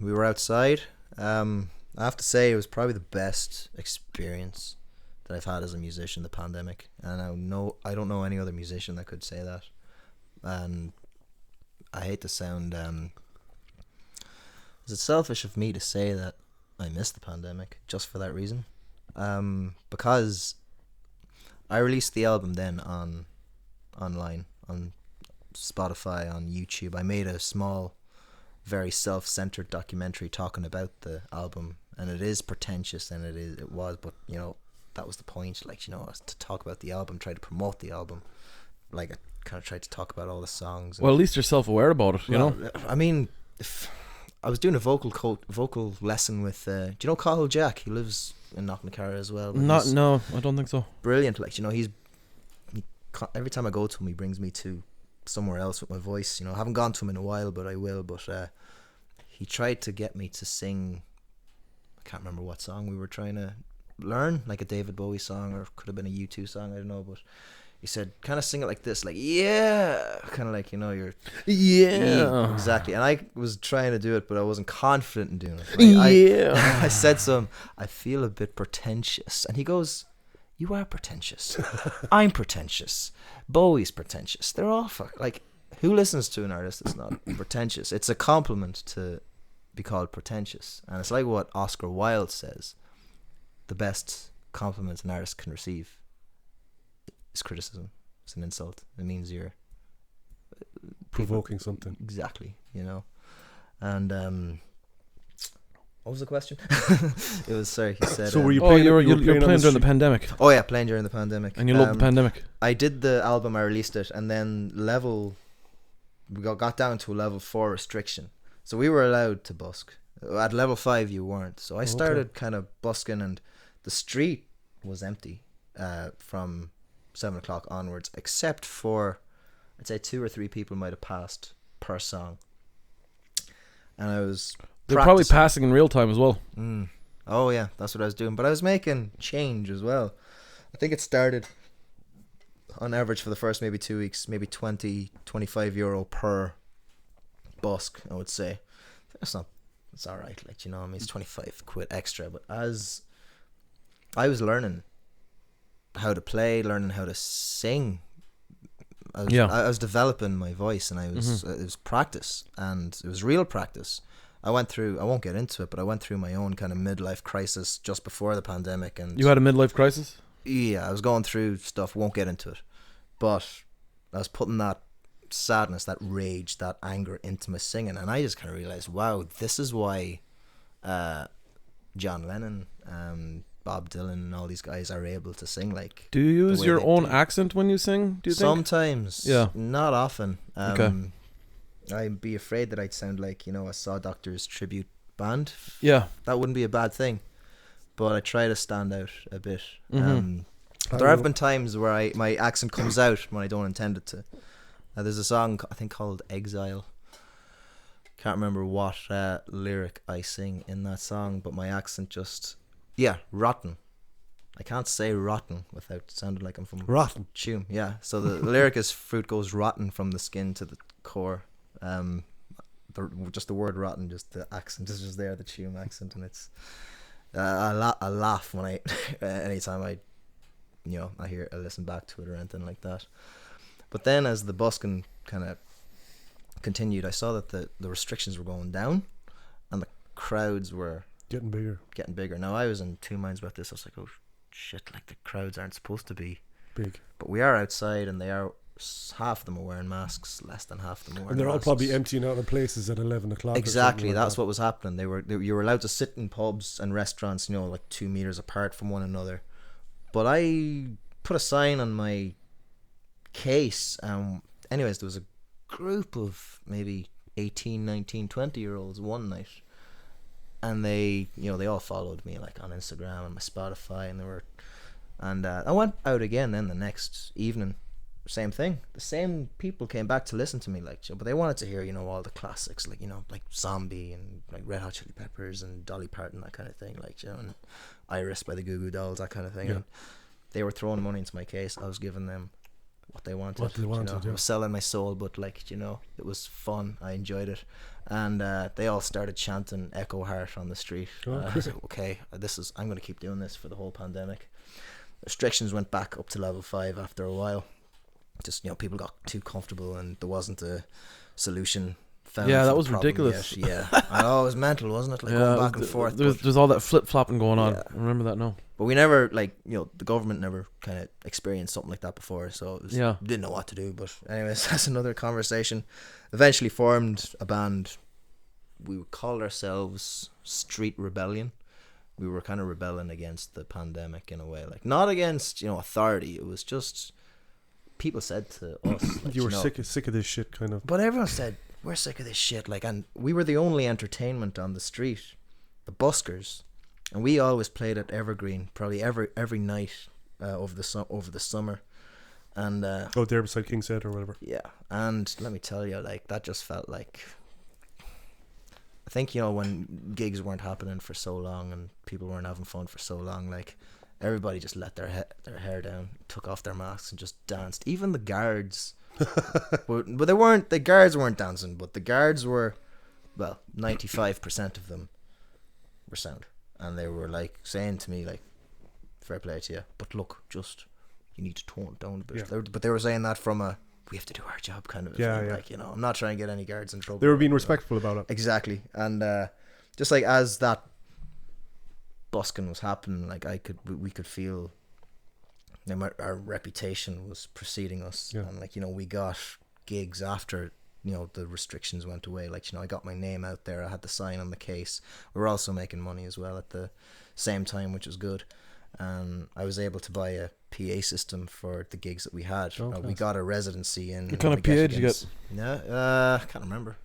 [SPEAKER 4] We were outside. I have to say it was probably the best experience that I've had as a musician, the pandemic. And I don't know any other musician that could say that. And I hate to sound is it selfish of me to say that I missed the pandemic just for that reason? Because I released the album then online on Spotify, on YouTube. I made a small, very self-centered documentary talking about the album, and it is pretentious, and it was, but you know, that was the point. Like, you know, was to talk about the album, try to promote the album. Like, I kind of tried to talk about all the songs.
[SPEAKER 3] Well, at least you're self-aware about it, you know.
[SPEAKER 4] I mean, if I was doing a vocal lesson with, do you know Cathal Jack? He lives in Knocknacarra as well.
[SPEAKER 3] No, I don't think so.
[SPEAKER 4] Brilliant. Like, you know, every time I go to him, he brings me to somewhere else with my voice. You know, I haven't gone to him in a while, but I will. But he tried to get me to sing, I can't remember what song we were trying to learn, like a David Bowie song, or could have been a U2 song, I don't know, but he said, kind of sing it like this, like, yeah, kind of like, you know, you're,
[SPEAKER 3] yeah,
[SPEAKER 4] exactly. And I was trying to do it, but I wasn't confident in doing it. Like, I said to him, I feel a bit pretentious, and he goes, you are pretentious. I'm pretentious. Bowie's pretentious. They're all like, who listens to an artist that's not pretentious? It's a compliment to be called pretentious, and it's like what Oscar Wilde says: the best compliment an artist can receive is criticism. It's an insult. It means you're
[SPEAKER 2] provoking something.
[SPEAKER 4] Exactly, you know. And what was the question? It was, sorry, he said.
[SPEAKER 2] So were you
[SPEAKER 3] Oh,
[SPEAKER 2] playing?
[SPEAKER 3] you were
[SPEAKER 2] playing
[SPEAKER 3] playing during the pandemic,
[SPEAKER 4] Oh yeah, playing during the pandemic.
[SPEAKER 3] and you loved the pandemic.
[SPEAKER 4] I did the album, I released it, and then we got down to a level 4 restriction. So we were allowed to busk. At level 5 you weren't. So I started kind of busking, and the street was empty from 7 o'clock onwards, except for, I'd say 2 or 3 people might have passed per song. And I was
[SPEAKER 3] They're probably passing in real time as well.
[SPEAKER 4] Oh yeah, that's what I was doing. But I was making change as well. I think it started on average for the first maybe 2 weeks, maybe 20-25 euro per busk, I would say. It's alright, like, you know, I mean, it's 25 quid extra. But as I was learning how to play, learning how to sing, I was developing my voice, and I was it was practice, and it was real practice. I won't get into it, but I went through my own kind of midlife crisis just before the pandemic. And
[SPEAKER 3] You had a midlife crisis?
[SPEAKER 4] yeah, I was going through stuff, won't get into it, but I was putting that sadness, that rage, that anger into my singing, and I just kind of realized, wow, this is why John Lennon, Bob Dylan, and all these guys are able to sing like.
[SPEAKER 3] Do you use
[SPEAKER 4] way
[SPEAKER 3] your
[SPEAKER 4] they
[SPEAKER 3] own
[SPEAKER 4] do.
[SPEAKER 3] accent when you sing, do you think?
[SPEAKER 4] Sometimes,
[SPEAKER 3] Yeah.
[SPEAKER 4] not often.
[SPEAKER 3] Okay.
[SPEAKER 4] I'd be afraid that I'd sound like, you know, a Saw Doctors tribute band.
[SPEAKER 3] Yeah.
[SPEAKER 4] That wouldn't be a bad thing, but I try to stand out a bit.
[SPEAKER 3] Mm-hmm.
[SPEAKER 4] There have been times where my accent comes out when I don't intend it to. There's a song I think called Exile. Can't remember what lyric I sing in that song, but my accent just, rotten. I can't say rotten without sounding like I'm from
[SPEAKER 2] Rotten.
[SPEAKER 4] Tuam. Yeah, so the lyric is fruit goes rotten from the skin to the core. Just the word rotten, just the accent is just there, the Tuam accent, and it's I laugh when I anytime I listen back to it or anything like that. But then as the busking kind of continued, I saw that the restrictions were going down, and the crowds were
[SPEAKER 2] Getting bigger.
[SPEAKER 4] Now I was in two minds about this. I was like, oh shit, like the crowds aren't supposed to be
[SPEAKER 2] Big.
[SPEAKER 4] but we are outside, and they are, half of them are wearing masks, less than half of them are wearing
[SPEAKER 2] And they're all
[SPEAKER 4] masks.
[SPEAKER 2] probably emptying out of places at 11 o'clock.
[SPEAKER 4] Exactly, that's
[SPEAKER 2] what.
[SPEAKER 4] what was happening. You were allowed to sit in pubs and restaurants, you know, like 2 meters apart from one another. But I put a sign on my case. Anyways, there was a group of maybe 18, 19, 20-year-olds one night, and they all followed me like on Instagram and my Spotify, and I went out again then the next evening. Same thing. The same people came back to listen to me, like, but they wanted to hear, you know, all the classics, like, you know, like Zombie and like Red Hot Chili Peppers and Dolly Parton, that kind of thing, like, you know, and Iris by the Goo Goo Dolls, that kind of thing.
[SPEAKER 2] Yeah.
[SPEAKER 4] And they were throwing money into my case. I was giving them what they wanted.
[SPEAKER 2] You know?
[SPEAKER 4] I was selling my soul, but like, you know, it was fun. I enjoyed it, and they all started chanting Echo Harte on the street. I was like, okay, I'm going to keep doing this for the whole pandemic. Restrictions went back up to level 5 after a while. Just, you know, people got too comfortable, and there wasn't a solution found
[SPEAKER 3] Yeah,
[SPEAKER 4] for
[SPEAKER 3] that
[SPEAKER 4] the
[SPEAKER 3] was
[SPEAKER 4] problem
[SPEAKER 3] ridiculous.
[SPEAKER 4] yet. Yeah, I know, it was mental, wasn't it? Like going back and forth.
[SPEAKER 3] There's all that flip flopping going on.
[SPEAKER 4] Yeah.
[SPEAKER 3] I remember that now.
[SPEAKER 4] But we never, like, the government never kind of experienced something like that before, so it was,
[SPEAKER 3] Yeah.
[SPEAKER 4] didn't know what to do. But anyways, that's another conversation. Eventually formed a band. We called ourselves Street Rebellion. We were kind of rebelling against the pandemic in a way, like not against authority. It was just people said to us, like,
[SPEAKER 2] You were sick of this shit, kind of.
[SPEAKER 4] but everyone said we're sick of this shit, like, and we were the only entertainment on the street, the buskers, and we always played at Evergreen, probably every night over the summer, and
[SPEAKER 2] There beside King's Head or whatever.
[SPEAKER 4] yeah, and let me tell you, like, that just felt like, I think, when gigs weren't happening for so long and people weren't having fun for so long, like, everybody just let their hair down, took off their masks and just danced. Even the guards, but the guards weren't dancing, but the guards were, 95% of them were sound. And they were, like, saying to me, like, fair play to you, but look, just, you need to tone it down a bit.
[SPEAKER 2] Yeah.
[SPEAKER 4] But they were saying that from we have to do our job kind of a
[SPEAKER 2] Yeah,
[SPEAKER 4] thing.
[SPEAKER 2] yeah.
[SPEAKER 4] Like, I'm not trying to get any guards in trouble.
[SPEAKER 2] They were being respectful about it.
[SPEAKER 4] Exactly. And just like as that busking was happening, like we could feel our reputation was preceding us.
[SPEAKER 2] Yeah.
[SPEAKER 4] And like, we got gigs after, the restrictions went away. Like, I got my name out there. I had the sign on the case. We were also making money as well at the same time, which was good. And I was able to buy a PA system for the gigs that we had. We got a residency in.
[SPEAKER 3] What kind of PA did you get?
[SPEAKER 4] Yeah, I can't remember.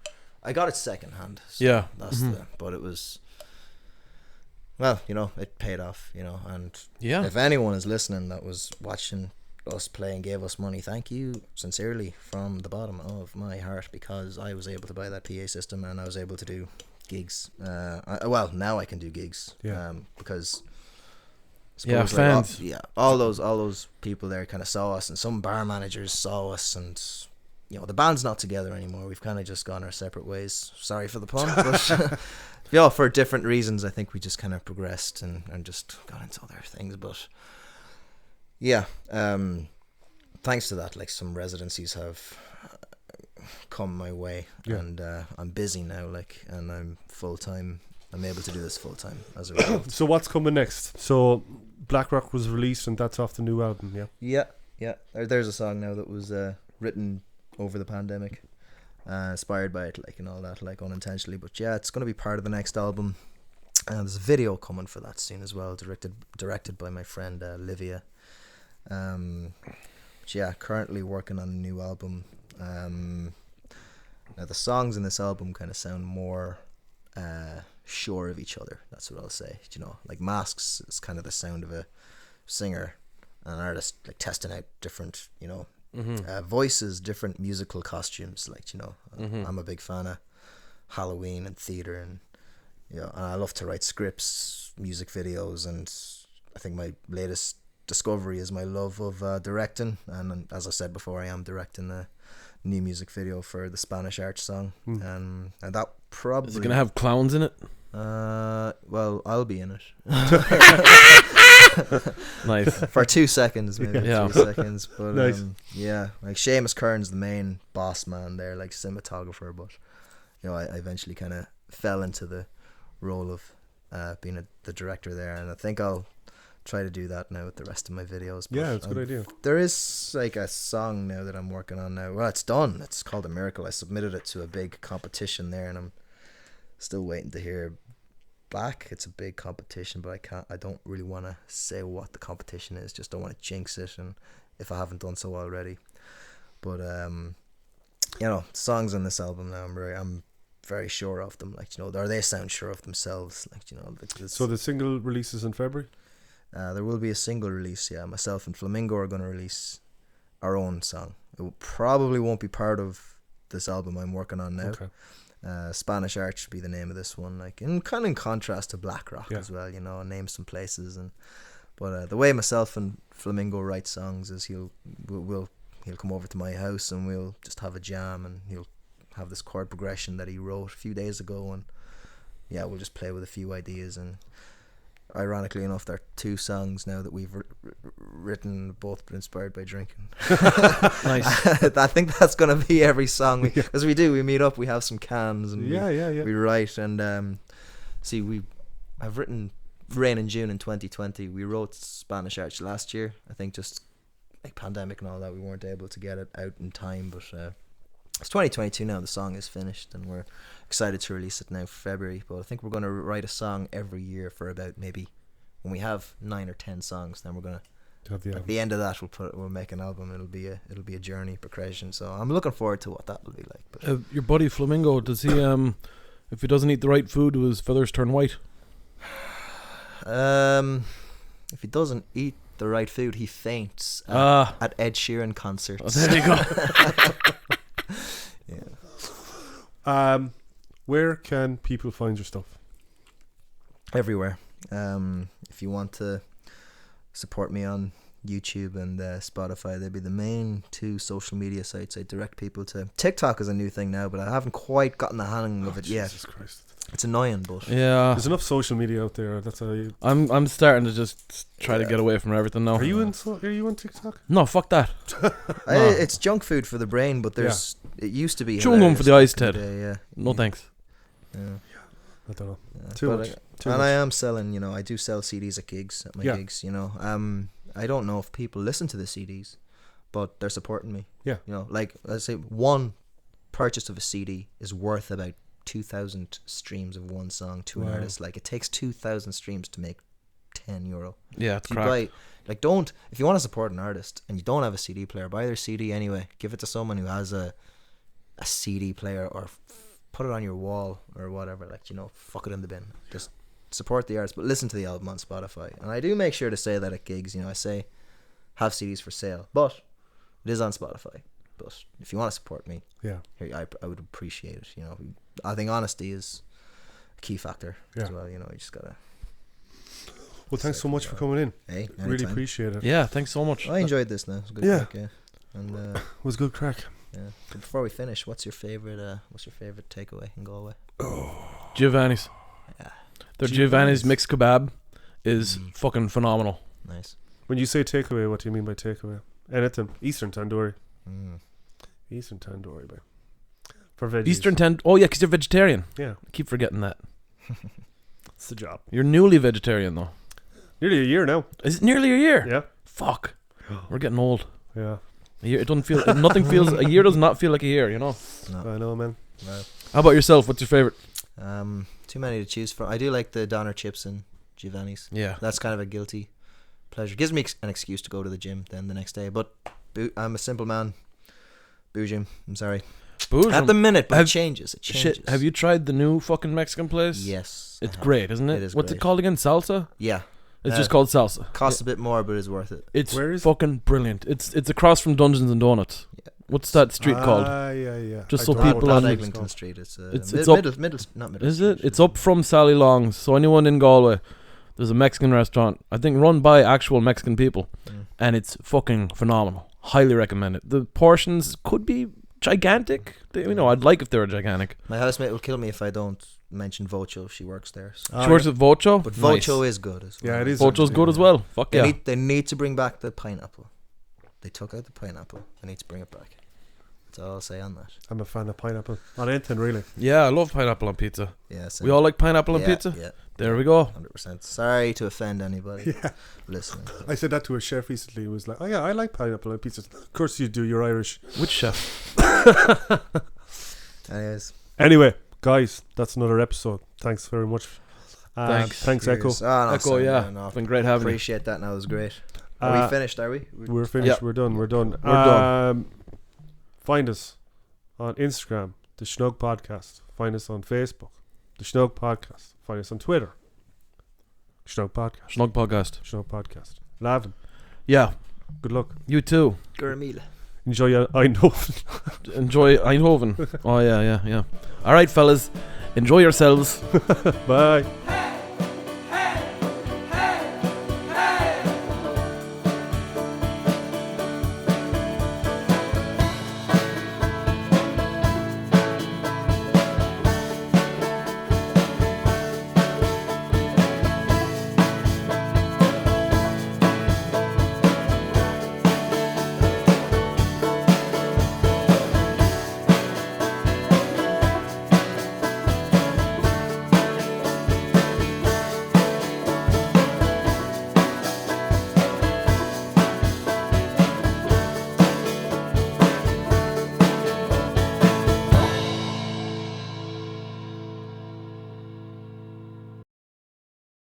[SPEAKER 4] I got it secondhand. So
[SPEAKER 3] Yeah.
[SPEAKER 4] that's but it was. Well, it paid off. And
[SPEAKER 3] Yeah.
[SPEAKER 4] if anyone is listening that was watching us play and gave us money, thank you sincerely from the bottom of my heart, because I was able to buy that PA system and I was able to do gigs. Now I can do gigs.
[SPEAKER 2] Yeah.
[SPEAKER 4] Because.
[SPEAKER 3] Yeah, fans.
[SPEAKER 4] All those people there kind of saw us, and some bar managers saw us, and the band's not together anymore. We've kind of just gone our separate ways. Sorry for the pun, but for different reasons. I think we just kind of progressed and just got into other things. But yeah, thanks to that, like, some residencies have come my way, and I'm busy now, like, and I'm full time. I'm able to do this full time as a result.
[SPEAKER 2] So what's coming next? So Blackrock was released, and that's off the new album. Yeah.
[SPEAKER 4] Yeah. There's a song now that was written over the pandemic, inspired by it, like, and all that, like, unintentionally. But yeah, it's going to be part of the next album. There's a video coming for that soon as well, directed by my friend Livia. Currently working on a new album. Now the songs in this album kind of sound more sure of each other. That's what I'll say. Like, Masks is kind of the sound of a singer and an artist, like, testing out different voices, different musical costumes, like, I'm a big fan of Halloween and theater, and and I love to write scripts, music videos, and I think my latest discovery is my love of directing, and as I said before, I am directing a new music video for the Spanish Arch song, and that probably
[SPEAKER 3] Is it gonna have clowns in it?
[SPEAKER 4] Well, I'll be in it.
[SPEAKER 3] Nice.
[SPEAKER 4] For 2 seconds, maybe.
[SPEAKER 3] Yeah.
[SPEAKER 4] 3 seconds, but
[SPEAKER 2] Nice.
[SPEAKER 4] like, Seamus Kern's the main boss man there, like, cinematographer, but I eventually kind of fell into the role of being the director there, and I think I'll try to do that now with the rest of my videos. But
[SPEAKER 2] Yeah, it's a good idea.
[SPEAKER 4] there is, like, a song now that I'm working on now. Well, it's done. It's called A Miracle. I submitted it to a big competition there, and I'm still waiting to hear back. It's a big competition, but I don't really want to say what the competition is. Just don't want to jinx it, and if I haven't done so already. But songs on this album now, I'm very sure of them, like, or they sound sure of themselves, like,
[SPEAKER 2] So the single releases in February.
[SPEAKER 4] There will be a single release. Yeah, myself and Flemingo are going to release our own song. It probably won't be part of this album I'm working on now.
[SPEAKER 2] Okay.
[SPEAKER 4] Spanish Arch will be the name of this one, like, in kind of in contrast to Blackrock
[SPEAKER 2] Yeah.
[SPEAKER 4] as well. Name some places, but the way myself and Flemingo write songs is he'll come over to my house and we'll just have a jam, and he'll have this chord progression that he wrote a few days ago, and we'll just play with a few ideas, and ironically enough, they're 2 songs now that we've written, both been inspired by drinking.
[SPEAKER 3] Nice.
[SPEAKER 4] I think that's going to be every song. Because we meet up, we have some cans and we write. And I've written Rain in June in 2020. We wrote Spanish Arch last year. I think just like pandemic and all that, we weren't able to get it out in time. But it's 2022 now. The song is finished and we're excited to release it now for February. But I think we're going to write a song every year for about maybe when we have 9 or 10 songs, then we're going to at the end of that we'll make an album. It'll be a journey progression. So I'm looking forward to what that will be like. But
[SPEAKER 3] Your buddy Flemingo, does he if he doesn't eat the right food, do his feathers turn white?
[SPEAKER 4] If he doesn't eat the right food, he faints at Ed Sheeran concerts.
[SPEAKER 3] Oh, there you
[SPEAKER 4] Yeah.
[SPEAKER 2] Where can people find your stuff?
[SPEAKER 4] Everywhere. If you want to support me on YouTube and Spotify, they'd be the main 2 social media sites I direct people to. TikTok is a new thing now, but I haven't quite gotten the hang of it yet.
[SPEAKER 2] Jesus Christ.
[SPEAKER 4] It's annoying, but
[SPEAKER 3] Yeah.
[SPEAKER 2] There's enough social media out there. That's how you.
[SPEAKER 3] I'm starting to just try to get away from everything now.
[SPEAKER 2] Are you on TikTok?
[SPEAKER 3] No, fuck that.
[SPEAKER 4] it's junk food for the brain. But it used to be
[SPEAKER 3] chewing gum for the eyes, Ted.
[SPEAKER 4] Yeah.
[SPEAKER 3] No thanks.
[SPEAKER 4] Yeah.
[SPEAKER 2] I don't know.
[SPEAKER 4] Yeah.
[SPEAKER 2] Too much.
[SPEAKER 4] I am selling. I do sell CDs at gigs, at my gigs. I don't know if people listen to the CDs, but they're supporting me.
[SPEAKER 2] Yeah.
[SPEAKER 4] Like I say, one purchase of a CD is worth about 2,000 streams of one song to an artist. Like it takes 2,000 streams to make €10.
[SPEAKER 3] Yeah, it's
[SPEAKER 4] If you
[SPEAKER 3] crap.
[SPEAKER 4] if you want to support an artist and you don't have a CD player, buy their CD anyway. Give it to someone who has a CD player, or put it on your wall or whatever. Fuck it in the bin. Just support the artist, but listen to the album on Spotify. And I do make sure to say that at gigs. I say have CDs for sale, but it is on Spotify. But if you want to support me, here I would appreciate it. I think honesty is a key factor as well. You just gotta.
[SPEAKER 2] Well, thanks so much for coming in.
[SPEAKER 4] Hey,
[SPEAKER 2] really appreciate it.
[SPEAKER 3] Yeah, thanks so much.
[SPEAKER 4] I enjoyed this. Now it was a good crack, yeah. And
[SPEAKER 2] it was good crack.
[SPEAKER 4] yeah. But before we finish, what's your favorite takeaway in Galway?
[SPEAKER 3] Giovanni's.
[SPEAKER 4] Yeah.
[SPEAKER 3] Their Giovanni's mixed kebab is fucking phenomenal.
[SPEAKER 4] Nice.
[SPEAKER 2] When you say takeaway, what do you mean by takeaway? Anything. Eastern tandoori. Eastern tandoori, babe. For veggies.
[SPEAKER 3] Oh yeah, because you're vegetarian.
[SPEAKER 2] Yeah.
[SPEAKER 3] I keep forgetting that.
[SPEAKER 2] It's the job.
[SPEAKER 3] You're newly vegetarian though.
[SPEAKER 2] Nearly a year now.
[SPEAKER 3] Is it nearly a year?
[SPEAKER 2] Yeah.
[SPEAKER 3] Fuck. We're getting old.
[SPEAKER 2] Yeah.
[SPEAKER 3] A year, it doesn't feel. Nothing feels. A year does not feel like a year.
[SPEAKER 4] No.
[SPEAKER 2] I know, man.
[SPEAKER 4] No.
[SPEAKER 3] How about yourself? What's your favorite?
[SPEAKER 4] Too many to choose from. I do like the Donner chips and Giovanni's.
[SPEAKER 3] Yeah.
[SPEAKER 4] That's kind of a guilty pleasure. Gives me an excuse to go to the gym then the next day. But I'm a simple man. Boojum. I'm sorry.
[SPEAKER 3] Boojum.
[SPEAKER 4] At the minute, but it changes. It changes.
[SPEAKER 3] Shit. Have you tried the new fucking Mexican place?
[SPEAKER 4] Yes.
[SPEAKER 3] It's great, isn't it?
[SPEAKER 4] It is
[SPEAKER 3] What's
[SPEAKER 4] great.
[SPEAKER 3] it called again? Salsa?
[SPEAKER 4] Yeah.
[SPEAKER 3] It's just called salsa.
[SPEAKER 4] Costs a bit more, but it's worth it.
[SPEAKER 3] It's
[SPEAKER 2] Where is it?
[SPEAKER 3] fucking brilliant. It's across from Dungeons and Donuts.
[SPEAKER 4] Yeah.
[SPEAKER 3] What's that street called?
[SPEAKER 2] Yeah.
[SPEAKER 3] Just
[SPEAKER 2] I
[SPEAKER 3] so
[SPEAKER 2] don't know
[SPEAKER 3] people
[SPEAKER 2] what
[SPEAKER 3] on-
[SPEAKER 2] that
[SPEAKER 4] Eglinton
[SPEAKER 2] is
[SPEAKER 4] Street. It's
[SPEAKER 3] It's up-
[SPEAKER 4] not middle.
[SPEAKER 3] Is it? It's up from Sally Long's. So anyone in Galway, there's a Mexican restaurant, I think run by actual Mexican people, and it's fucking phenomenal. Highly recommend it. The portions could be gigantic. I'd like if they were gigantic.
[SPEAKER 4] My housemate will kill me if I don't mention Vulture. She works there. So.
[SPEAKER 3] She works at Vulture.
[SPEAKER 4] But
[SPEAKER 3] Nice.
[SPEAKER 4] Vulture is good as well.
[SPEAKER 2] Yeah, it is.
[SPEAKER 3] Vulture's good as well. Fuck yeah.
[SPEAKER 4] They need to bring back the pineapple. They took out the pineapple. They need to bring it back. That's all I'll say on that.
[SPEAKER 2] I'm a fan of pineapple. On anything, really.
[SPEAKER 3] Yeah, I love pineapple on pizza.
[SPEAKER 4] Yeah,
[SPEAKER 3] We all like pineapple on
[SPEAKER 4] yeah,
[SPEAKER 3] pizza?
[SPEAKER 4] Yeah,
[SPEAKER 3] There we go.
[SPEAKER 4] 100%. Sorry to offend anybody
[SPEAKER 2] Yeah.
[SPEAKER 4] listening.
[SPEAKER 2] I said that to a chef recently. He was like, oh, yeah, I like pineapple on pizza. Of course you do. You're Irish.
[SPEAKER 3] Which chef?
[SPEAKER 4] Anyways.
[SPEAKER 2] Anyway, guys, that's another episode. Thanks very much. Thanks, Echo.
[SPEAKER 4] Cheers. Oh, no,
[SPEAKER 3] Echo,
[SPEAKER 4] sorry,
[SPEAKER 3] yeah.
[SPEAKER 4] no.
[SPEAKER 3] It's been great having you.
[SPEAKER 4] Appreciate that. Now it was great. Are we finished? Are we?
[SPEAKER 2] We're finished.
[SPEAKER 3] Yeah.
[SPEAKER 2] We're done.
[SPEAKER 3] We're done.
[SPEAKER 2] Find us on Instagram, the Shnug Podcast. Find us on Facebook, the Shnug Podcast. Find us on Twitter, Shnug Podcast.
[SPEAKER 3] Shnug podcast.
[SPEAKER 2] Shnug Podcast. Lavin,
[SPEAKER 3] Yeah.
[SPEAKER 2] good luck.
[SPEAKER 3] You too.
[SPEAKER 4] Gurmila.
[SPEAKER 2] Enjoy your Eindhoven.
[SPEAKER 3] Enjoy Eindhoven. Oh, yeah. All right, fellas. Enjoy yourselves.
[SPEAKER 2] Bye.